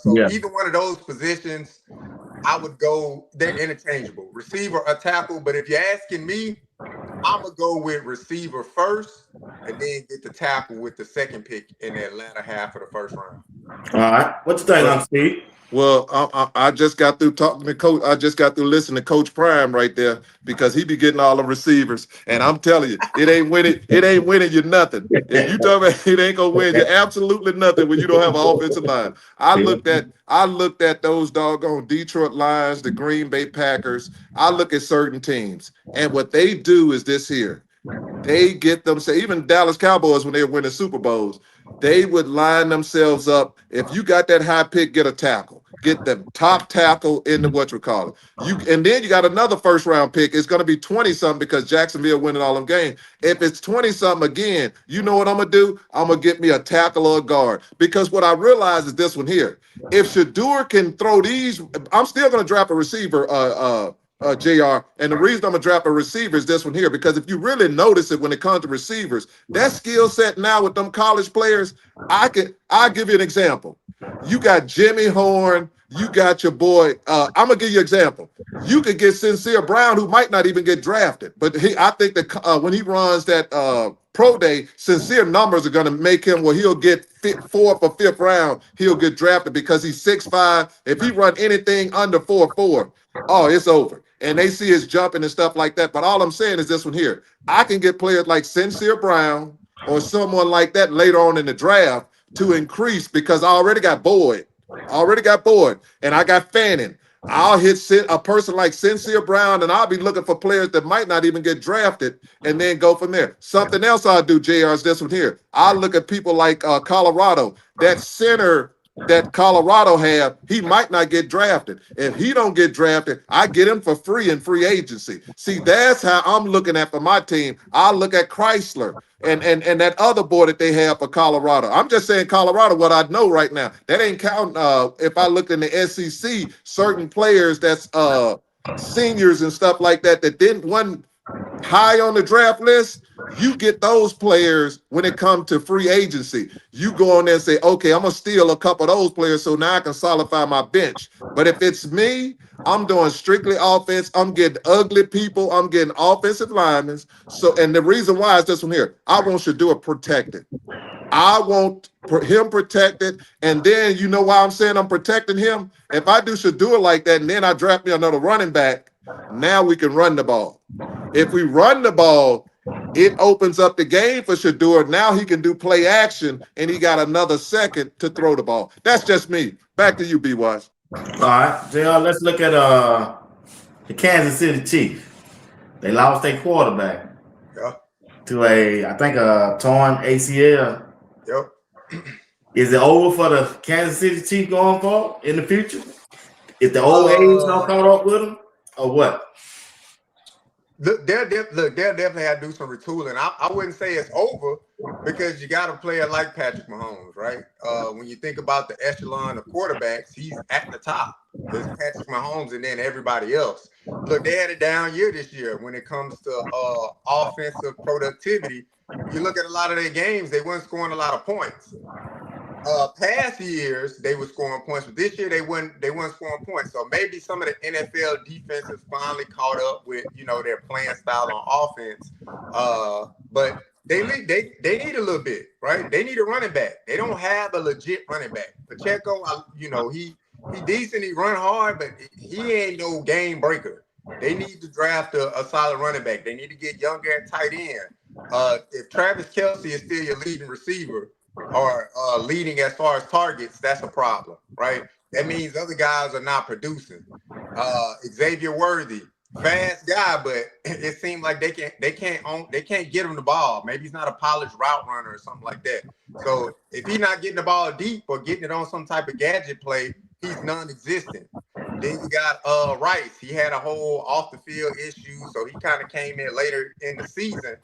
So Yeah. either one of those positions, I would go. They're interchangeable, receiver or tackle. But if you're asking me, I'm gonna go with receiver first, and then get the tackle with the second pick in that latter half of the first round. All right. What you think, Steve? Well, I just got through talking to Coach. I just got through listening to Coach Prime right there, because he be getting all the receivers, and I'm telling you, it ain't winning. It ain't winning you nothing. If you talking about it ain't gonna win you absolutely nothing when you don't have an offensive line. I looked at those doggone Detroit Lions, the Green Bay Packers. I look at certain teams, and what they do is this here. They get them, say, even Dallas Cowboys, when they were winning Super Bowls, they would line themselves up. If you got that high pick, get a tackle. Get the top tackle in the whatchamacallit. And then you got another first round pick. It's going to be 20-something because Jacksonville winning all them games. If it's 20-something again, you know what I'm going to do? I'm going to get me a tackle or a guard. Because what I realize is this one here. If Shedeur can throw these, I'm still going to draft a receiver, JR. And the reason I'm gonna draft a receiver is this one here, because if you really notice it when it comes to receivers, that skill set now with them college players, I'll give you an example. You got Jimmy Horn, you got your boy. I'm gonna give you an example. You could get Sincere Brown, who might not even get drafted, but I think that when he runs that pro day, Sincere numbers are gonna make him where he'll get fourth or fifth round. He'll get drafted because he's 6'5". If he run anything under 4.4, oh, it's over. And they see his jumping and stuff like that. But all I'm saying is this one here. I can get players like Sincere Brown or someone like that later on in the draft to increase, because I already got Boyd. And I got Fanning. I'll hit a person like Sincere Brown, and I'll be looking for players that might not even get drafted, and then go from there. Something else I'll do, JR, is this one here. I'll look at people like Colorado. That center that Colorado have, he might not get drafted. If he don't get drafted, I get him for free in free agency. See, that's how I'm looking at for my team. I look at Chrysler and that other boy that they have for Colorado. I'm just saying Colorado, what I know right now. That ain't counting if I look in the SEC, certain players that's seniors and stuff like that didn't one high on the draft list. You get those players when it comes to free agency. You go on there and say, okay, I'm going to steal a couple of those players so now I can solidify my bench. But if it's me, I'm doing strictly offense. I'm getting ugly people. I'm getting offensive linemen. So, and the reason why is this one here. I want Shedeur protected. I want him protected. And then you know why I'm saying I'm protecting him? If I do Shedeur like that and then I draft me another running back, now we can run the ball. If we run the ball, it opens up the game for Shedeur. Now he can do play action, and he got another second to throw the ball. That's just me. Back to you, B-Wise. All right, JR, let's look at the Kansas City Chiefs. They lost their quarterback to I think a torn ACL. Yep. Is it over for the Kansas City Chiefs going forward in the future? If the old age don't caught up with them, or what? Look, they'll definitely have to do some retooling. I wouldn't say it's over, because you got a player like Patrick Mahomes, right? When you think about the echelon of quarterbacks, he's at the top. There's Patrick Mahomes and then everybody else. Look, they had a down year this year when it comes to offensive productivity. You look at a lot of their games, they weren't scoring a lot of points. Past years they were scoring points, but this year they weren't scoring points. So maybe some of the NFL defenses finally caught up with their playing style on offense. But they need a little bit, right? They need a running back. They don't have a legit running back. Pacheco, he decent, he run hard, but he ain't no game breaker. They need to draft a solid running back. They need to get younger at tight end. If Travis Kelce is still your leading receiver, or leading as far as targets, that's a problem, right? that means other guys are not producing. Xavier Worthy, fast guy, but it seems like they can't get him the ball. Maybe he's not a polished route runner or something like that. So if he's not getting the ball deep or getting it on some type of gadget play, he's non-existent. Then you got Rice. He had a whole off the field issue, so he kind of came in later in the season.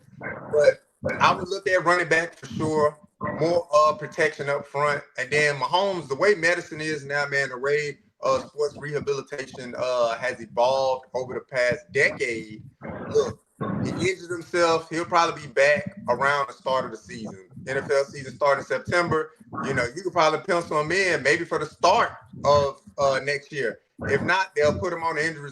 But I would look at running back for sure. More protection up front, and then Mahomes. The way medicine is now, man, the way sports rehabilitation has evolved over the past decade. Look, he injured himself. He'll probably be back around the start of the season. NFL season starting September. You know, you could probably pencil him in maybe for the start of next year. If not, they'll put him on the injury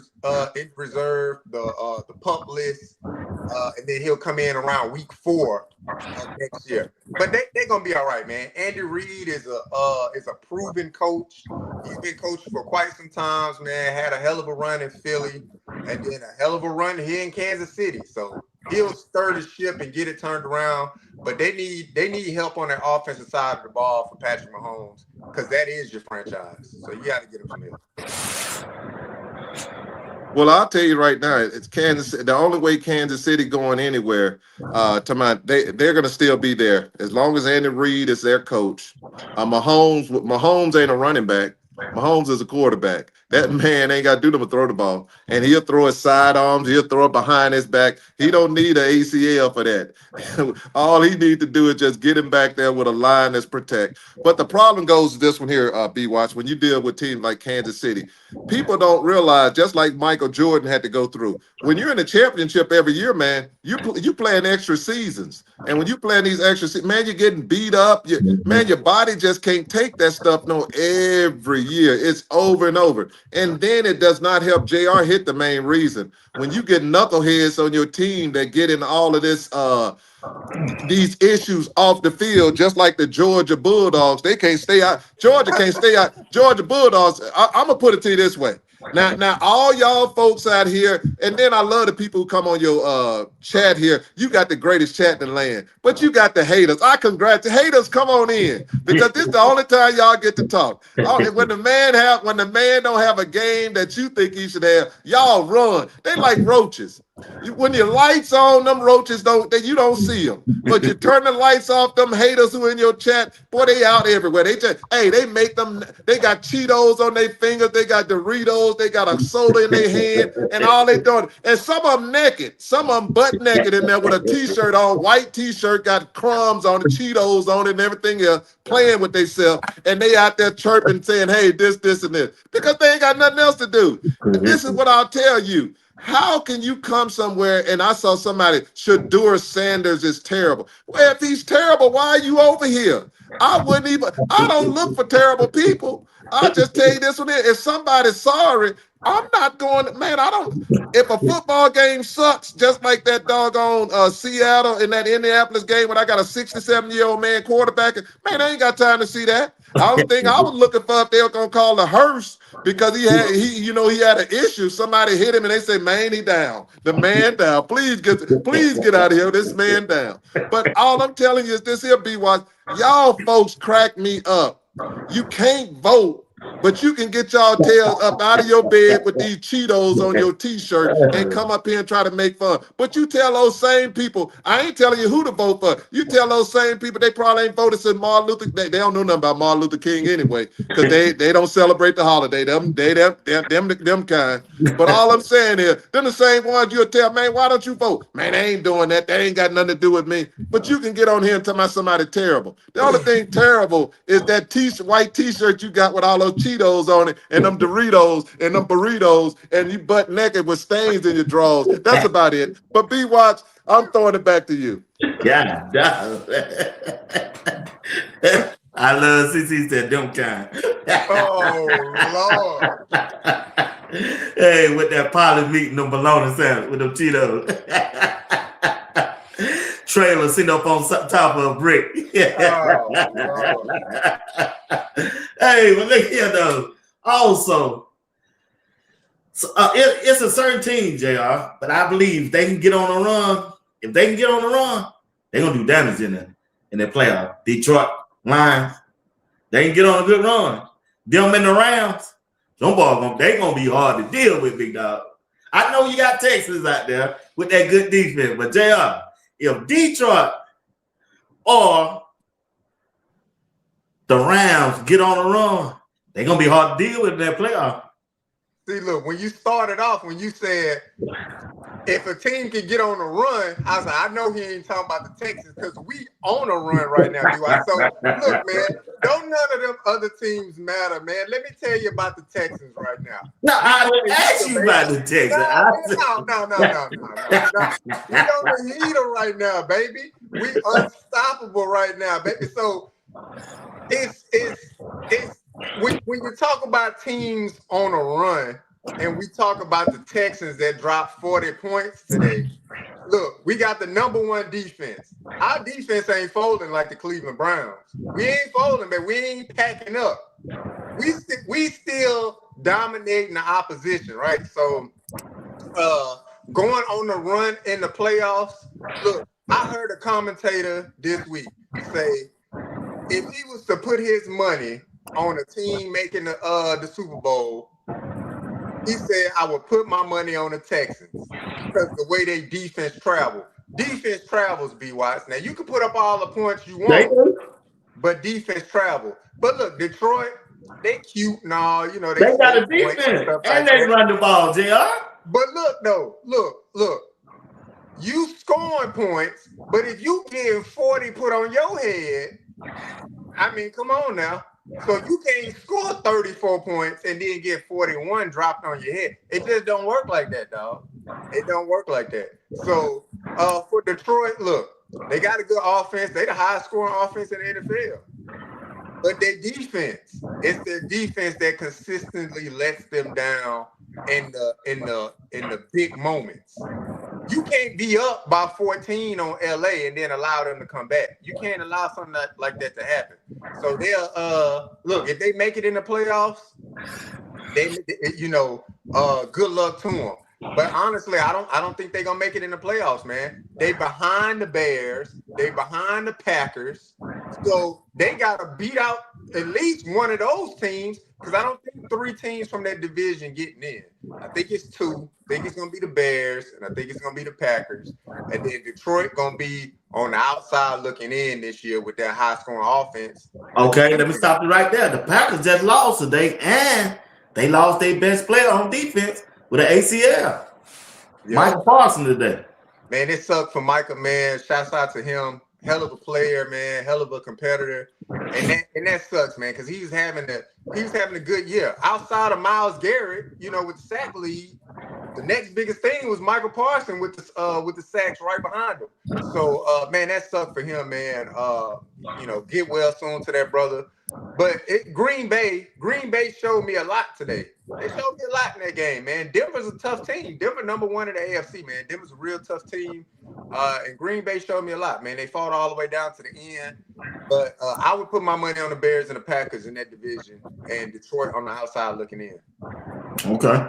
reserve, the PUP list, and then he'll come in around week 4 of next year. But they're gonna be all right, man. Andy Reid is a proven coach. He's been coaching for quite some time, man. Had a hell of a run in Philly, and then a hell of a run here in Kansas City. So he'll stir the ship and get it turned around. But they need help on their offensive side of the ball for Patrick Mahomes, because that is your franchise. So you got to get him some help. Well, I'll tell you right now, it's Kansas. The only way Kansas City going anywhere, they're going to still be there as long as Andy Reid is their coach. Mahomes ain't a running back. Mahomes is a quarterback. That man ain't got to do nothing but throw the ball, and he'll throw his side arms. He'll throw it behind his back. He don't need an ACL for that. All he needs to do is just get him back there with a line that's protect. But the problem goes to this one here, B-Watch. When you deal with teams like Kansas City, people don't realize, just like Michael Jordan had to go through, when you're in a championship every year, man, you playing extra seasons. And when you playing these extra seasons, man, you're getting beat up. Your body just can't take that stuff every year. It's over and over. And then it does not help. JR hit the main reason. When you get knuckleheads on your team that get in all of this these issues off the field, just like the Georgia Bulldogs, they can't stay out. Georgia can't stay out. Georgia Bulldogs, I'm gonna put it to you this way. Now, all y'all folks out here, and then I love the people who come on your chat here. You got the greatest chat in the land, but you got the haters. I congratulate haters. Come on in, because this is the only time y'all get to talk. When the man don't have a game that you think he should have, y'all run. They like roaches. When your lights on, them roaches you don't see them. But you turn the lights off, them haters who in your chat, boy, they out everywhere. They got Cheetos on their fingers, they got Doritos, they got a soda in their hand, and all they doing. And some of them naked, some of them butt naked in there with a t-shirt on, white t-shirt, got crumbs on it, Cheetos on it, and everything else, playing with themselves. And they out there chirping, saying, hey, this, and this, because they ain't got nothing else to do. This is what I'll tell you. How can you come somewhere and I saw somebody, Shedeur Sanders is terrible. Well, if he's terrible, why are you over here? I don't look for terrible people. I'll just tell you this one here. If somebody's sorry, I'm not going, man, if a football game sucks, just like that doggone Seattle in that Indianapolis game when I got a 67-year-old man quarterbacking, man, I ain't got time to see that. The only thing I was looking for if they were gonna call the hearse because he had an issue. Somebody hit him and they say, man, he down. The man down. Please get out of here. This man down. But all I'm telling you is this here, B-Watch. Y'all folks crack me up. You can't vote, but you can get y'all tails up out of your bed with these Cheetos on your t-shirt and come up here and try to make fun. But you tell those same people, I ain't telling you who to vote for. You tell those same people they probably ain't voted since Martin Luther. They don't know nothing about Martin Luther King anyway, because they don't celebrate the holiday. Them kind. But all I'm saying is, them the same ones you'll tell, man, why don't you vote? Man, they ain't doing that. They ain't got nothing to do with me. But you can get on here and tell me somebody terrible. The only thing terrible is that white t-shirt you got with all those Cheetos on it, and them Doritos, and them burritos, and you butt naked with stains in your drawers. That's about it. But B-Watch, I'm throwing it back to you. Yeah. I love CC said them kind. Oh, Lord. Hey, with that poly meat and them bologna sandwich with them Cheetos. Trailer sitting up on top of a brick. Oh, hey, but look here though. Also, it's a certain team, JR, but I believe if they can get on a run, they're gonna do damage in the playoff. Detroit Lions, they can get on a good run. Them and the Rams, them boys they gonna be hard to deal with, big dog. I know you got Texans out there with that good defense, but JR, if Detroit or the Rams get on a run, they're gonna be hard to deal with in that playoff. See, look, when you started off, when you said if a team can get on a run, I was like, I know he ain't talking about the Texans because we on a run right now, DY. So look, man, don't none of them other teams matter, man. Let me tell you about the Texans right now. No, I asked you about the Texans. No. We on the heater right now, baby. We unstoppable right now, baby. So it's when you talk about teams on a run, and we talk about the Texans that dropped 40 points today. Look, we got the #1 defense. Our defense ain't folding like the Cleveland Browns. We ain't folding, but we ain't packing up. We still dominating the opposition, right? So going on the run in the playoffs. Look, I heard a commentator this week say if he was to put his money on a team making the Super Bowl, he said, I would put my money on the Texans because the way they defense travel. Defense travels, B. Watts. Now, you can put up all the points you want, but defense travel. But look, Detroit, they cute and all. You know, they got a defense, and they run the ball, JR. But look, though, look. You scoring points, but if you getting 40 put on your head, I mean, come on now. So you can't score 34 points and then get 41 dropped on your head. It just don't work like that, dog. It don't work like that. So for Detroit, look, they got a good offense. They the highest scoring offense in the NFL. But their defense, it's their defense that consistently lets them down in the big moments. You can't be up by 14 on LA and then allow them to come back. You can't allow something like that to happen. So they'll look, if they make it in the playoffs, good luck to them. But honestly, I don't think they're gonna make it in the playoffs, man. They behind the Bears, they behind the Packers. So they gotta beat out at least one of those teams, because I don't think 3 teams from that division getting in. I think it's 2. I think it's gonna be the Bears, and I think it's gonna be the Packers. And then Detroit gonna be on the outside looking in this year with that high scoring offense. Okay, let me stop you right there. The Packers just lost today, and they lost their best player on defense with an ACL. Yeah. Michael Parsons today. Man, it sucked for Michael, man. Shouts out to him. Hell of a player, man. Hell of a competitor. And that sucks, man, because he was having a good year. Outside of Myles Garrett, with the sack lead, the next biggest thing was Michael Parsons with the sacks right behind him. So man, that sucked for him, man. Get well soon to that brother. But Green Bay showed me a lot today. They showed me a lot in that game, man. Denver's a tough team. Denver #1 in the AFC, man. Denver's a real tough team. And Green Bay showed me a lot, man. They fought all the way down to the end. But I would put my money on the Bears and the Packers in that division, and Detroit on the outside looking in. Okay.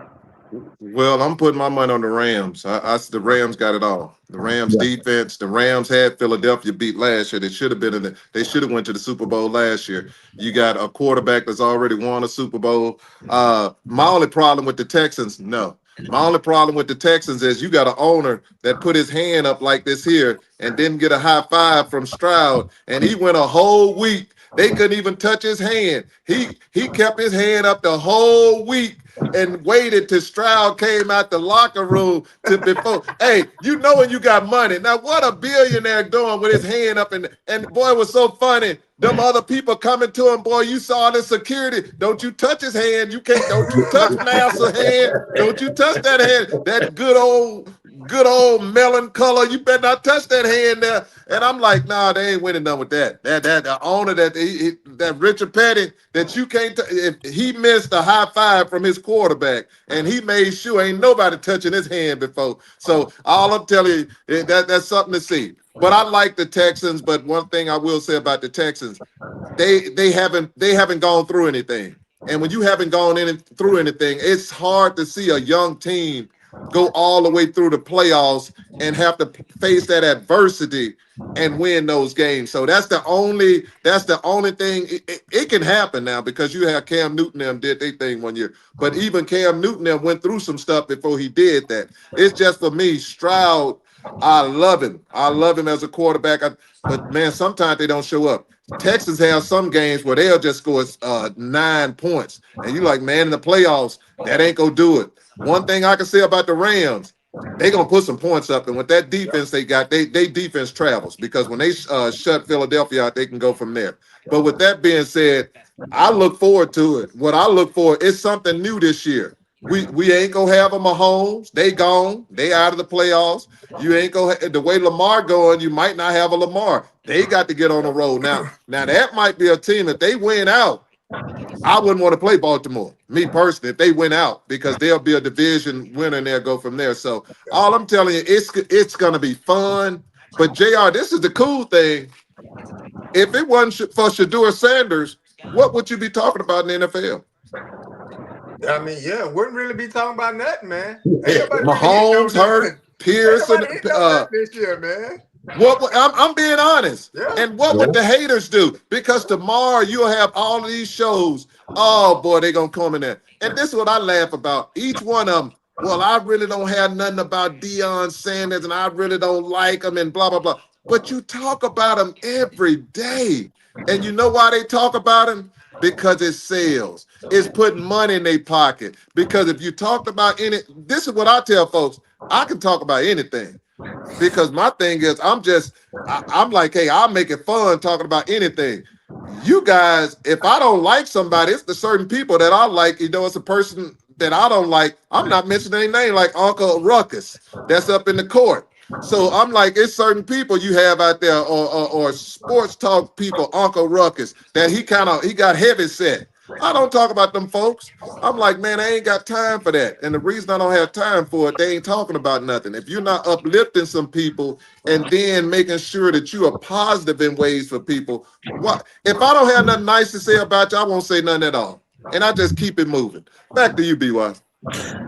Well, I'm putting my money on the Rams. The Rams got it all. The Rams defense. The Rams had Philadelphia beat last year. They should have been they should have went to the Super Bowl last year. You got a quarterback that's already won a Super Bowl. My only problem with the Texans, My only problem with the Texans is you got an owner that put his hand up like this here and didn't get a high five from Stroud, and he went a whole week. They couldn't even touch his hand. He kept his hand up the whole week and waited till Stroud came out the locker room before. Hey, when you got money. Now, what a billionaire doing with his hand up, and boy, it was so funny. Them other people coming to him, boy, you saw the security. Don't you touch his hand. Don't you touch Master's hand. Don't you touch that hand. That good old melon color. You better not touch that hand there. And I'm like, nah, they ain't winning none with that. That owner that Richard Petty, that you can't if he missed a high five from his quarterback, and he made sure ain't nobody touching his hand before. So all I'm telling you, that's something to see. But I like the Texans. But one thing I will say about the Texans, they haven't gone through anything. And when you haven't gone through anything, it's hard to see a young team go all the way through the playoffs and have to face that adversity and win those games. So that's the only thing. It can happen now because you have Cam Newton them did their thing one year, but even Cam Newton them went through some stuff before he did that. It's just for me, Stroud. I love him. I love him as a quarterback. But man, sometimes they don't show up. Texans have some games where they'll just score 9 points, and you're like, man, in the playoffs, that ain't gonna do it. One thing I can say about the Rams, they gonna put some points up, and with that defense they got, they defense travels because when they shut Philadelphia out, they can go from there. But with that being said, I look forward to it. What I look for is something new this year. We ain't gonna have a Mahomes. They gone. They out of the playoffs. You ain't gonna the way Lamar going. You might not have a Lamar. They got to get on the road now. Now that might be a team if they win out. I wouldn't want to play Baltimore, me personally, if they win out because they'll be a division winner and they'll go from there. So all I'm telling you, it's gonna be fun. But JR, this is the cool thing. If it wasn't for Shedeur Sanders, what would you be talking about in the NFL? I mean, yeah, wouldn't really be talking about nothing, man. Mahomes hurt, Pearson. This year, man. What I'm being honest. Yeah. And what would the haters do? Because tomorrow you'll have all of these shows. Oh boy, they're gonna come in there. And this is what I laugh about. Each one of them. Well, I really don't have nothing about Deion Sanders, and I really don't like him, and blah blah blah. But you talk about him every day, and you know why they talk about him? Because it sells. It's putting money in their pocket. Because if you talked about this is what I tell folks. I can talk about anything. Because my thing is, I'm like, hey, I'll make it fun talking about anything. You guys, if I don't like somebody, it's the certain people that I like. You know, it's a person that I don't like. I'm not mentioning their name, like Uncle Ruckus that's up in the court. So I'm like, it's certain people you have out there, or sports talk people, Uncle Ruckus, that he got heavy set. I don't talk about them folks. I'm like, man, I ain't got time for that. And the reason I don't have time for it, they ain't talking about nothing. If you're not uplifting some people and then making sure that you are positive in ways for people, what if I don't have nothing nice to say about you, I won't say nothing at all. And I just keep it moving. Back to you, BY.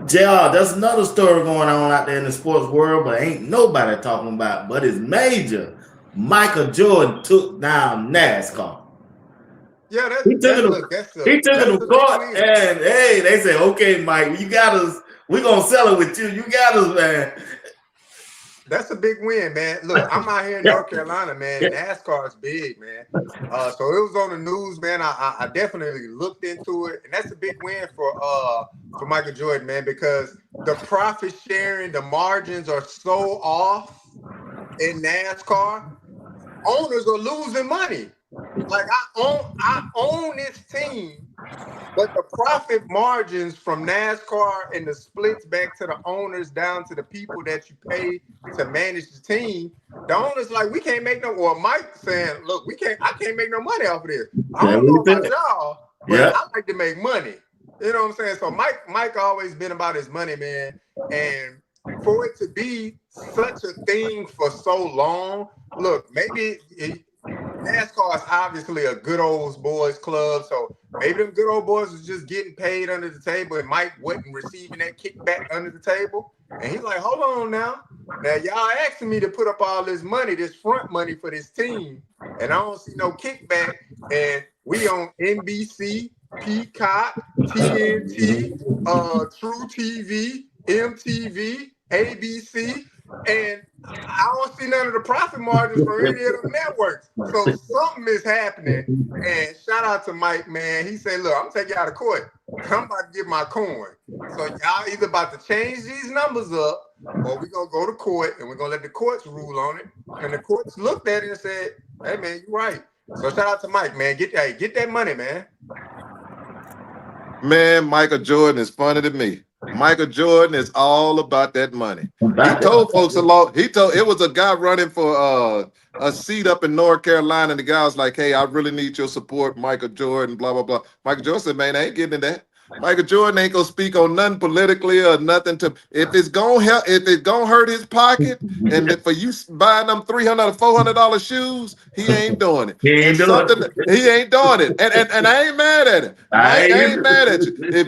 JR, there's another story going on out there in the sports world, but ain't nobody talking about, but it's major. Michael Jordan took down NASCAR. Yeah, he took it to court, and hey, they said, okay, Mike, you got us. We're gonna sell it with you. You got us, man. That's a big win, man. Look, I'm out here in North Carolina, man. NASCAR is big, man. So it was on the news, man. I definitely looked into it, and that's a big win for Michael Jordan, man, because the profit sharing, the margins are so off in NASCAR. Owners are losing money. Like I own this team, but the profit margins from NASCAR and the splits back to the owners down to the people that you pay to manage the team, the owners like we can't make no. Or Mike saying, look, I can't make no money off of this. I don't know about y'all, but I like to make money. You know what I'm saying? So Mike always been about his money, man, and for it to be such a thing for so long, look, maybe. NASCAR is obviously a good old boys club, so maybe them good old boys was just getting paid under the table, and Mike wasn't receiving that kickback under the table. And he's like, hold on now. Now y'all asking me to put up all this money, this front money for this team, and I don't see no kickback. And we on NBC, Peacock, TNT, True TV, MTV, ABC. And I don't see none of the profit margins from any of them networks. So something is happening. And shout out to Mike, man. He said, look, I'm going to take y'all to court. I'm about to get my coin. So y'all either about to change these numbers up, or we're going to go to court, and we're going to let the courts rule on it. And the courts looked at it and said, hey, man, you're right. So shout out to Mike, man. Get that money, man. Man, Michael Jordan is funny to me. Michael Jordan is all about that money. He told folks it was a guy running for a seat up in North Carolina, and the guy was like, hey, I really need your support, Michael Jordan, blah, blah, blah. Michael Jordan said, man, I ain't getting in that. Michael Jordan ain't gonna speak on nothing politically or nothing to. If it's gonna help, if it's gonna hurt his pocket, and for you buying them $300 or $400 shoes, he ain't doing it. He And ain't doing something he ain't doing it. And I ain't mad at it. I Mike, I ain't ain't mad at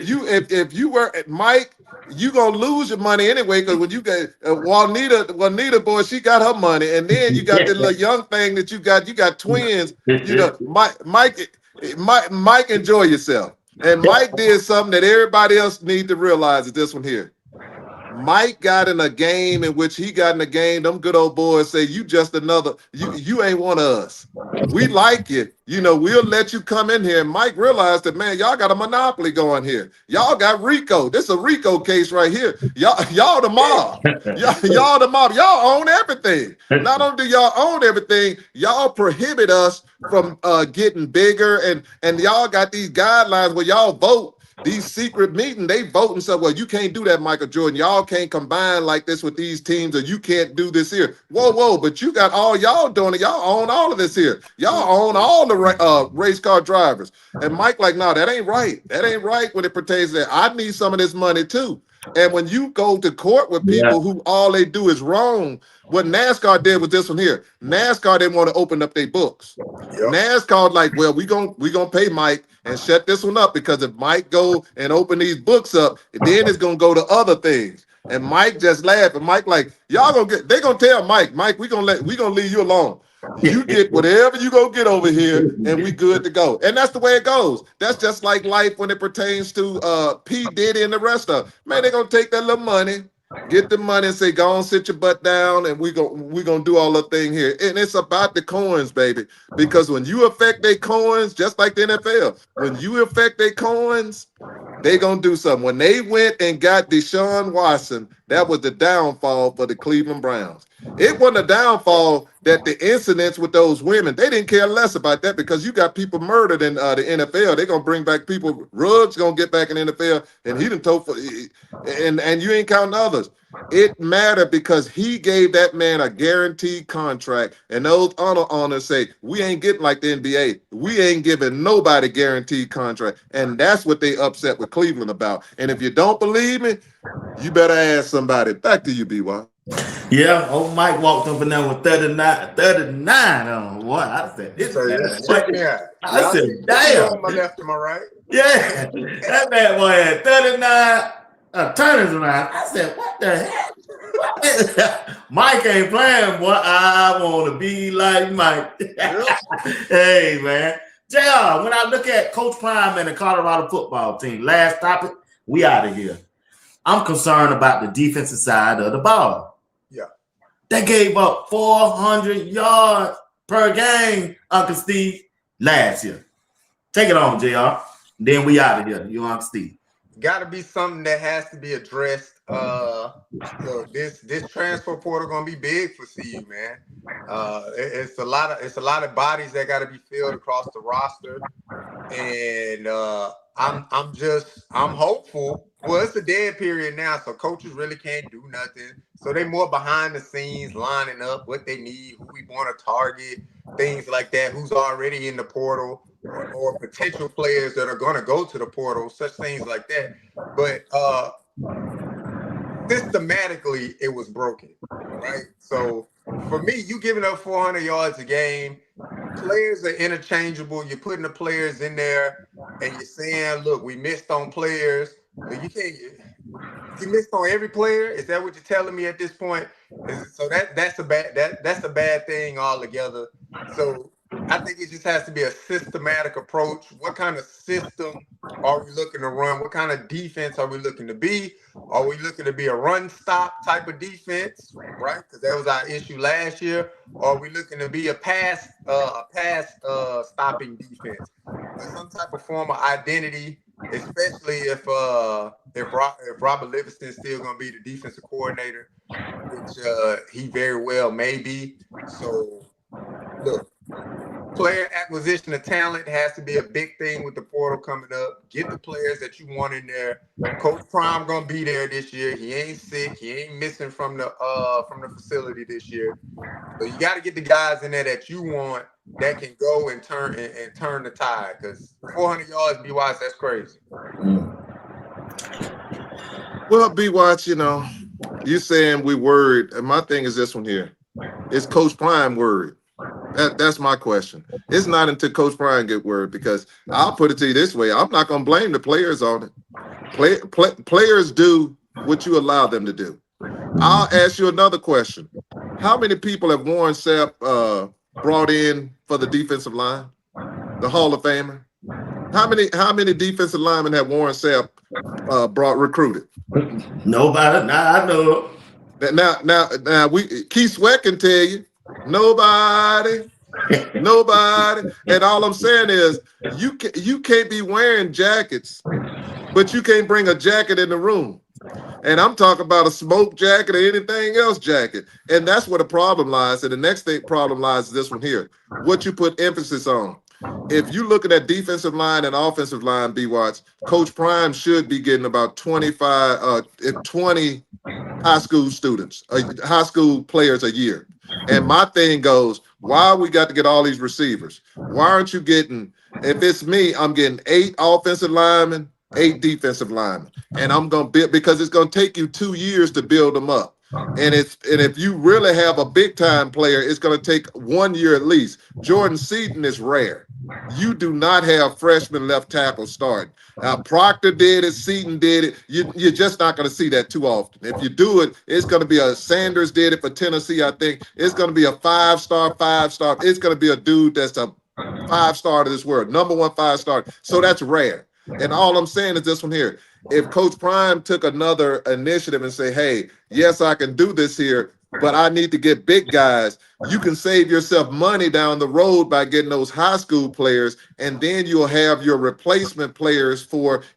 you. If you were Mike, you gonna lose your money anyway. Because when you get Juanita boy, she got her money, and then you got this little young thing that you got twins. You know, Mike, enjoy yourself. And Mike did something that everybody else need to realize is this one here. Mike got in a game in which he got in a game. Them good old boys say, you just another, you ain't one of us. We like you. You know, we'll let you come in here. And Mike realized that, man, y'all got a monopoly going here. Y'all got Rico. This is a Rico case right here. Y'all the mob. Y'all the mob. Y'all own everything. Not only do y'all own everything, y'all prohibit us from getting bigger. And y'all got these guidelines where y'all vote. These secret meetings, they vote and say, well, you can't do that, Michael Jordan. Y'all can't combine like this with these teams, or you can't do this here. Whoa, but you got all y'all doing it. Y'all own all of this here. Y'all own all the race car drivers. And Mike like, no, that ain't right. That ain't right when it pertains to that. I need some of this money too. And when you go to court with people who all they do is wrong, what NASCAR did was this one here. NASCAR didn't want to open up their books. Yep. NASCAR like, well, we gonna pay Mike and shut this one up, because if Mike go and open these books up, then it's gonna go to other things. And Mike just laughed. And Mike like, they gonna tell Mike, we gonna leave you alone. You get whatever you gonna get over here, and we good to go. And that's the way it goes. That's just like life when it pertains to P. Diddy and the rest of them. Man, they gonna take that little money, get the money, and say, go on, sit your butt down, and we gonna do all the thing here. And it's about the coins, baby. Because when you affect their coins, just like the NFL, when you affect their coins, they gonna do something. When they went and got Deshaun Watson, that was the downfall for the Cleveland Browns. It wasn't a downfall that the incidents with those women, they didn't care less about that, because you got people murdered in the NFL. They're gonna bring back people. Ruggs gonna get back in the NFL, and he done told for, and you ain't counting others. It mattered because he gave that man a guaranteed contract, and those owners say, we ain't getting like the NBA. We ain't giving nobody guaranteed contract, and that's what they upset with Cleveland about. And if you don't believe me, you better ask somebody. Back to you, BY. Yeah, old Mike walked up and down with 39 on what? I said, this check me out. I said, damn. On my left and my right. Yeah, that bad boy had 39 turners around. I said, what the heck? Mike ain't playing, boy. I want to be like Mike. Hey, man. JR, when I look at Coach Prime and the Colorado football team, last topic, we out of here. I'm concerned about the defensive side of the ball. Yeah. They gave up 400 yards per game, Uncle Steve, last year. Take it on, JR. Then we out of here. You Uncle Steve. Got to be something that has to be addressed. This transfer portal gonna be big for CU, man. It's a lot of bodies that got to be filled across the roster, and I'm hopeful. Well, it's a dead period now, so coaches really can't do nothing. So they more behind the scenes, lining up what they need, who we want to target, things like that. Who's already in the portal, or potential players that are going to go to the portal, such things like that. But systematically, it was broken, right? So for me, you giving up 400 yards a game, players are interchangeable. You're putting the players in there, and you're saying, look, we missed on players. But you missed on every player. Is that what you're telling me at this point? So that's a bad thing altogether. So I think it just has to be a systematic approach. What kind of system are we looking to run? What kind of defense are we looking to be? Are we looking to be a run stop type of defense, right? Because that was our issue last year. Or are we looking to be a pass stopping defense? Some type of form of identity, especially if Robert Livingston's still going to be the defensive coordinator, which he very well may be. So, look, player acquisition of talent has to be a big thing with the portal coming up. Get the players that you want in there. Coach Prime gonna be there this year. He ain't sick. He ain't missing from the facility this year. So you got to get the guys in there that you want that can go and turn the tide. Because 400 yards, be wise, that's crazy. Well, B Watch, you saying we worried, and my thing is this one here. Is Coach Prime worried? That's my question. It's not until Coach Prime get worried, because I'll put it to you this way. I'm not gonna blame the players on it. Players do what you allow them to do. I'll ask you another question. How many people have Warren Sapp brought in for the defensive line, the Hall of Famer? How many defensive linemen have Warren Sapp recruited? Nobody. Now I know. Now Keith Sweat can tell you, nobody. And all I'm saying is you can't be wearing jackets, but you can't bring a jacket in the room. And I'm talking about a smoke jacket or anything else jacket. And that's where the problem lies. And the next problem lies is this one here. What you put emphasis on. If you're looking at defensive line and offensive line, B-Watch, Coach Prime should be getting about 20 high school students, high school players a year. And my thing goes, why we got to get all these receivers? Why aren't you getting, if it's me, I'm getting 8 offensive linemen, 8 defensive linemen. And I'm going to build, because it's going to take you 2 years to build them up. And if you really have a big time player, it's going to take 1 year at least. Jordan Seaton is rare. You do not have freshman left tackle starting. Proctor did it, Seaton did it. You're just not going to see that too often. If you do it, it's going to be a Sanders did it for Tennessee, I think. It's going to be a 5-star. It's going to be a dude that's a 5-star to this world, number 1 5-star. So that's rare. And all I'm saying is this one here. If Coach Prime took another initiative and say, hey, yes, I can do this here, but I need to get big guys, you can save yourself money down the road by getting those high school players, and then you'll have your replacement players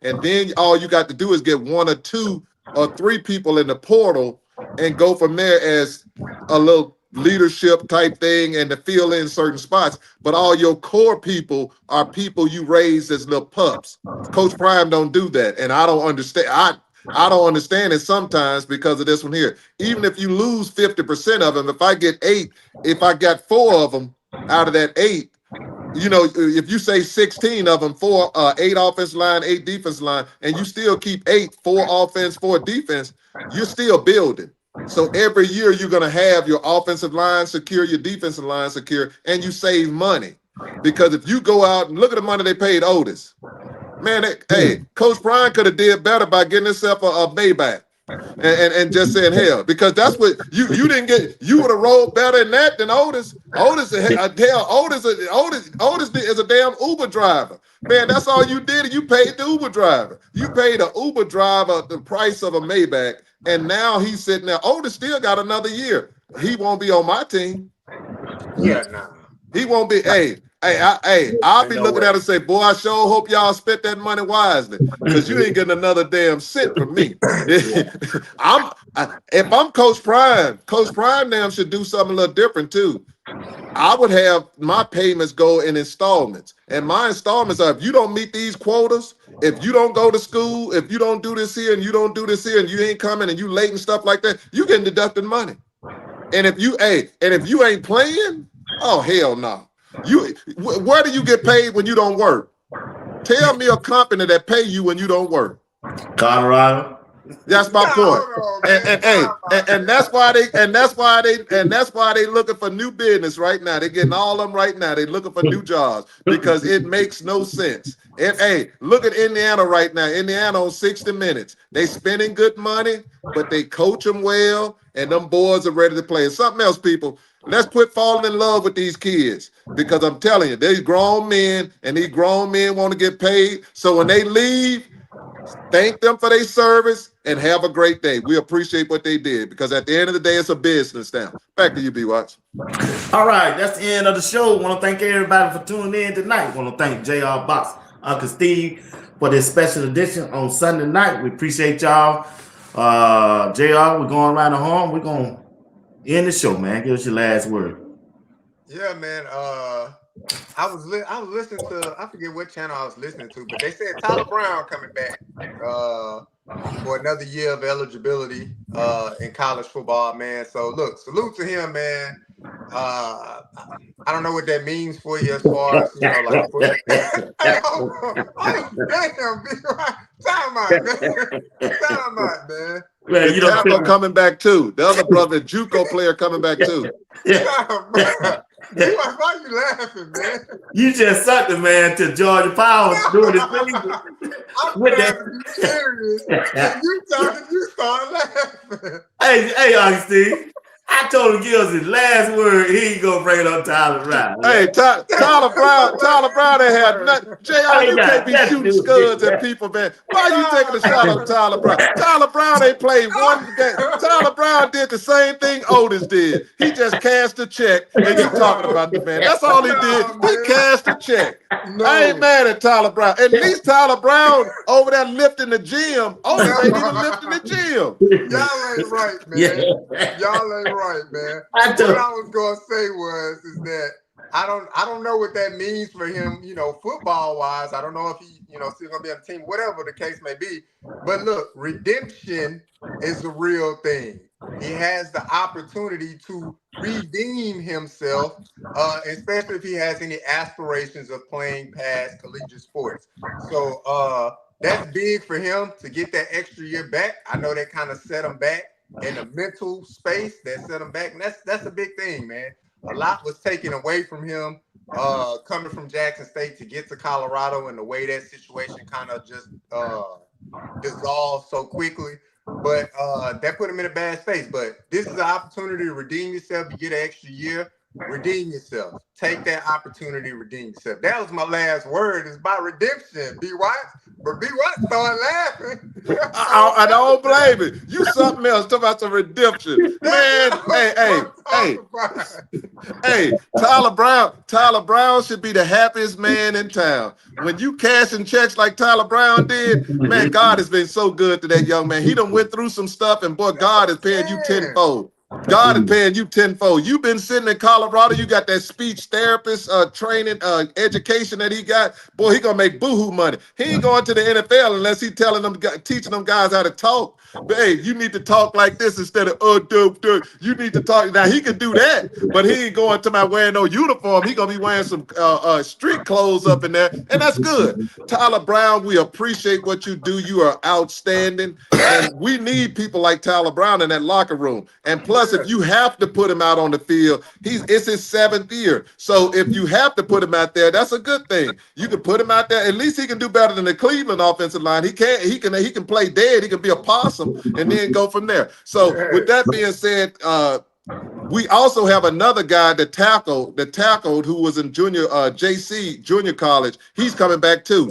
and then all you got to do is get 1 or 2 or 3 people in the portal and go from there as a little leadership type thing and to fill in certain spots. But all your core people are people you raised as little pups. Coach Prime don't do that. And I don't understand. I don't understand it sometimes because of this one here. Even if you lose 50% of them, if I get 8, if I got 4 of them out of that 8, if you say 16 of them, 8 offense line, 8 defense line, and you still keep 8, 4 offense, 4 defense, you're still building. So every year you're going to have your offensive line secure, your defensive line secure, and you save money. Because if you go out and look at the money they paid Otis, man, hey, Coach Prime could have did better by getting himself a Maybach and just saying hell, because that's what you didn't get. You would have rolled better in that than Otis. Otis is a damn Uber driver. Man, that's all you did. You paid the Uber driver. You paid an Uber driver the price of a Maybach. And now he's sitting there. Otis still got another year. He won't be on my team. Yeah, nah. He won't be. I'll be looking at it and say, boy, I sure hope y'all spent that money wisely, because you ain't getting another damn cent from me. If I'm Coach Prime damn should do something a little different too. I would have my payments go in installments. And my installments are, if you don't meet these quotas, if you don't go to school, if you don't do this here and you don't do this here and you ain't coming and you late and stuff like that, you getting deducted money. And if you ain't playing, oh hell no. Where do you get paid when you don't work? Tell me a company that pay you when you don't work. Colorado. That's my point. And that's why they looking for new business right now. They're getting all of them right now. They looking for new jobs because it makes no sense. And hey, look at Indiana right now. Indiana on 60 Minutes. They spending good money, but they coach them well, and them boys are ready to play. And something else, people. Let's quit falling in love with these kids, because I'm telling you, they're grown men, and these grown men want to get paid. So when they leave, thank them for their service and have a great day. We appreciate what they did, because at the end of the day, it's a business now. Back to you, B-Watch. All right, that's the end of the show. Want to thank everybody for tuning in tonight. Want to thank JR Box, Uncle Steve, for this special edition on Sunday night. We appreciate y'all. JR, we're going around the horn. We're going to end the show, man. Give us your last word. Yeah, man. I was listening to, I forget what channel I was listening to, but they said Tyler Brown coming back for another year of eligibility in college football, man. So look, salute to him, man. I don't know what that means for you as far as like. Hey, hold on. Damn, time out, man. Time out, man. Man, And Tampa coming back too. The other brother, JUCO player, coming back too. Why you laughing, man? You just sucked the man to Georgia Power doing his thing. I'm trying to be serious. And you talking, you start laughing. Hey, Augustine. I told him give us his last word. He ain't gonna bring it on Tyler Brown. Hey, Tyler Brown ain't had nothing. JR, you can't be shooting scuds at people, man. Why are you taking a shot at Tyler Brown? Tyler Brown ain't played one game. Tyler Brown did the same thing Otis did. He just cashed a check, and you talking about the man. That's all he did. He cashed a check. I ain't mad at Tyler Brown. At least Tyler Brown over there lifting the gym. Otis ain't even lifting the gym. Y'all ain't right, man. Y'all ain't right, man. What I was gonna say is that I don't know what that means for him, football wise. I don't know if he, still gonna be on the team, whatever the case may be. But look, redemption is the real thing. He has the opportunity to redeem himself, especially if he has any aspirations of playing past collegiate sports. So that's big for him to get that extra year back. I know that kind of set him back in a mental space, that set him back. And that's a big thing, man. A lot was taken away from him coming from Jackson State to get to Colorado, and the way that situation kind of just dissolved so quickly. But that put him in a bad space. But this is an opportunity to redeem yourself. You get an extra year. Redeem yourself. Take that opportunity to redeem yourself. That was my last word. It's about redemption. B. White. But B. White started laughing. I don't blame it. You something else. Talk about some redemption. Man, hey, Tyler Brown should be the happiest man in town. When you cashing checks like Tyler Brown did, man, God has been so good to that young man. He done went through some stuff, and boy, God is paying you tenfold. God is paying you tenfold. You've been sitting in Colorado. You got that speech therapist training, education that he got. Boy, he gonna make boohoo money. He ain't going to the NFL unless he teaching them guys how to talk. But hey, you need to talk like this instead of you need to talk. Now he can do that, but he ain't going to my wearing no uniform. He gonna be wearing some street clothes up in there, and that's good. Tyler Brown, we appreciate what you do. You are outstanding, and we need people like Tyler Brown in that locker room. And plus, if you have to put him out on the field, it's his 7th year. So if you have to put him out there, that's a good thing. You can put him out there. At least he can do better than the Cleveland offensive line. He can play dead. He can be a possum and then go from there. So with that being said, we also have another guy that tackled who was in JC junior college. He's coming back too.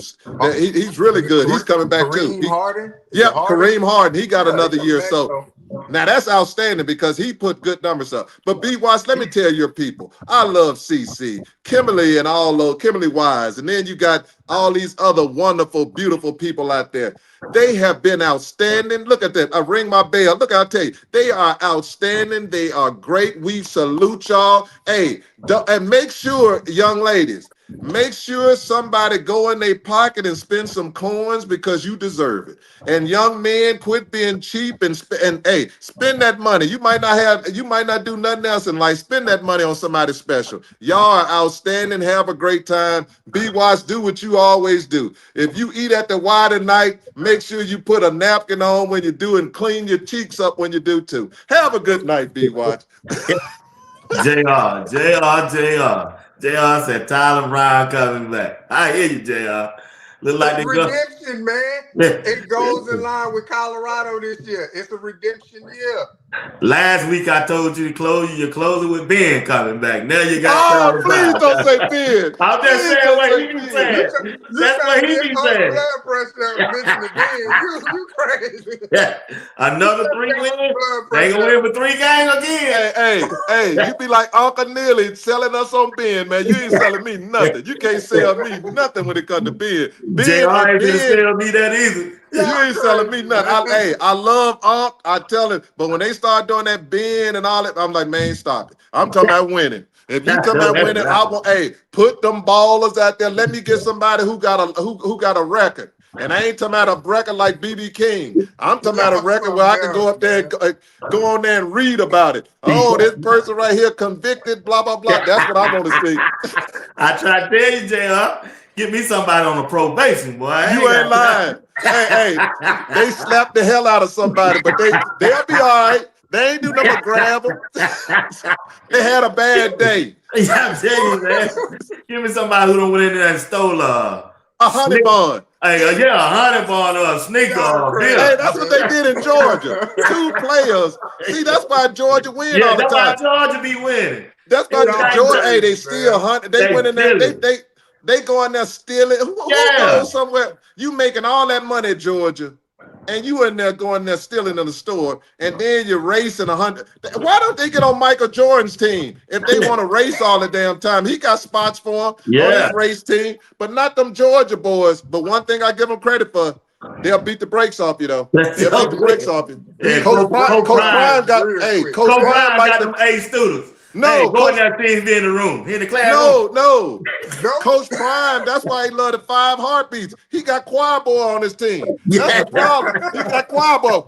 He's really good. He's coming back too. Kareem Harden. He got another year. So now that's outstanding because he put good numbers up. But B. Watts, let me tell your people, I love CC, Kimberly, and all those Kimberly Wise, and then you got all these other wonderful, beautiful people out there. They have been outstanding. Look at that. I ring my bell. Look, I'll tell you, they are outstanding. They are great. We salute y'all. Hey, and make sure, young ladies, make sure somebody go in their pocket and spend some coins because you deserve it. And young men, quit being cheap and hey, spend that money. You might not do nothing else in life. Spend that money on somebody special. Y'all are outstanding. Have a great time. Be wise. Do what you always do. If you eat at the Y tonight, make sure you put a napkin on when you do and clean your cheeks up when you do too. Have a good night, B. Watch. JR said Tyler Brown coming back. I hear you, JR. Look like the redemption, man. It goes in line with Colorado this year. It's a redemption year. Last week I told you to close. You're closing with Ben coming back. Now you got. Oh, please don't say Ben. I'm just saying what he be saying. That's what he be saying. Blood pressure, you crazy. Yeah. Another 3 wins. They gonna win for 3 games again. Hey, you be like Uncle Neely selling us on Ben, man. You ain't selling me nothing. You can't sell me nothing when it comes to Ben. JR ain't gonna sell me that either. You ain't selling me nothing. I love Unc. I tell him, but when they start doing that Ben and all that, I'm like, man, stop it. I'm talking about winning. If you talking about winning, I will. Hey, put them ballers out there. Let me get somebody who got a record. And I ain't talking about a record like B.B. King. I'm talking about a record where I can go up there and go on there and read about it. Oh, this person right here convicted, blah, blah, blah. That's what I want to see. I try to tell you, JR, get me somebody on a probation, boy. You ain't lying. Hey, they slapped the hell out of somebody, but they'll be all right. They ain't do nothing but grab them. They had a bad day. Yeah, I'm telling you, man. Give me somebody who done went in there and stole a honey bun. Hey, yeah, a honey bun or a sneaker or a bill. Hey, that's what they did in Georgia. 2 players. See, that's why Georgia win all the time. That's why Georgia be winning. That's why Georgia. Hey, they steal hunt. They went in there. They go in there stealing. Who goes somewhere? You making all that money at Georgia, and you in there going there stealing in the store, and then you're racing 100. Why don't they get on Michael Jordan's team if they want to race all the damn time? He got spots for him on his race team, but not them Georgia boys. But one thing I give them credit for, they'll beat the brakes off you though. They'll beat the brakes off you. Yeah, Coach Prime got Coach Prime got them A students. No, hey, go in there, things be in the room. In the class. No. Coach Prime, that's why he loved the 5 heartbeats. He got choir boy on his team. That's the problem. He got choir boy.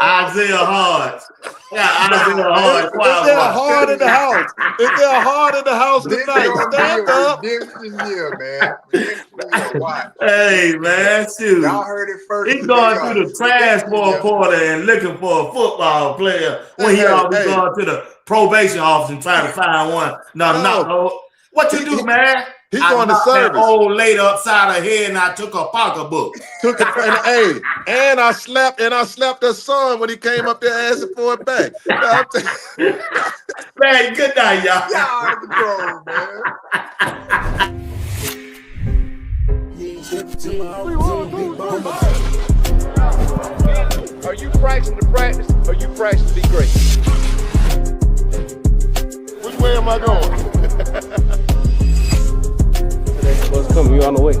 Isaiah Hards. Yeah, Isaiah Hards. Is there a heart in the house? Is there a heart in the house tonight? Stand up. Hey, man, shoot. Y'all heard it first. He's going through the transport portal and looking for a football player when he always going to the probation office and trying to find one. No. What you do, man? He's going to service. That old lady upside her head and I took her pocketbook. And I slapped her son when he came up there asking for it back. Man, good night, y'all. Y'all out of control, man. Are you practicing to practice or you practicing to be great? Which way am I going? Today's supposed to come. You on the way.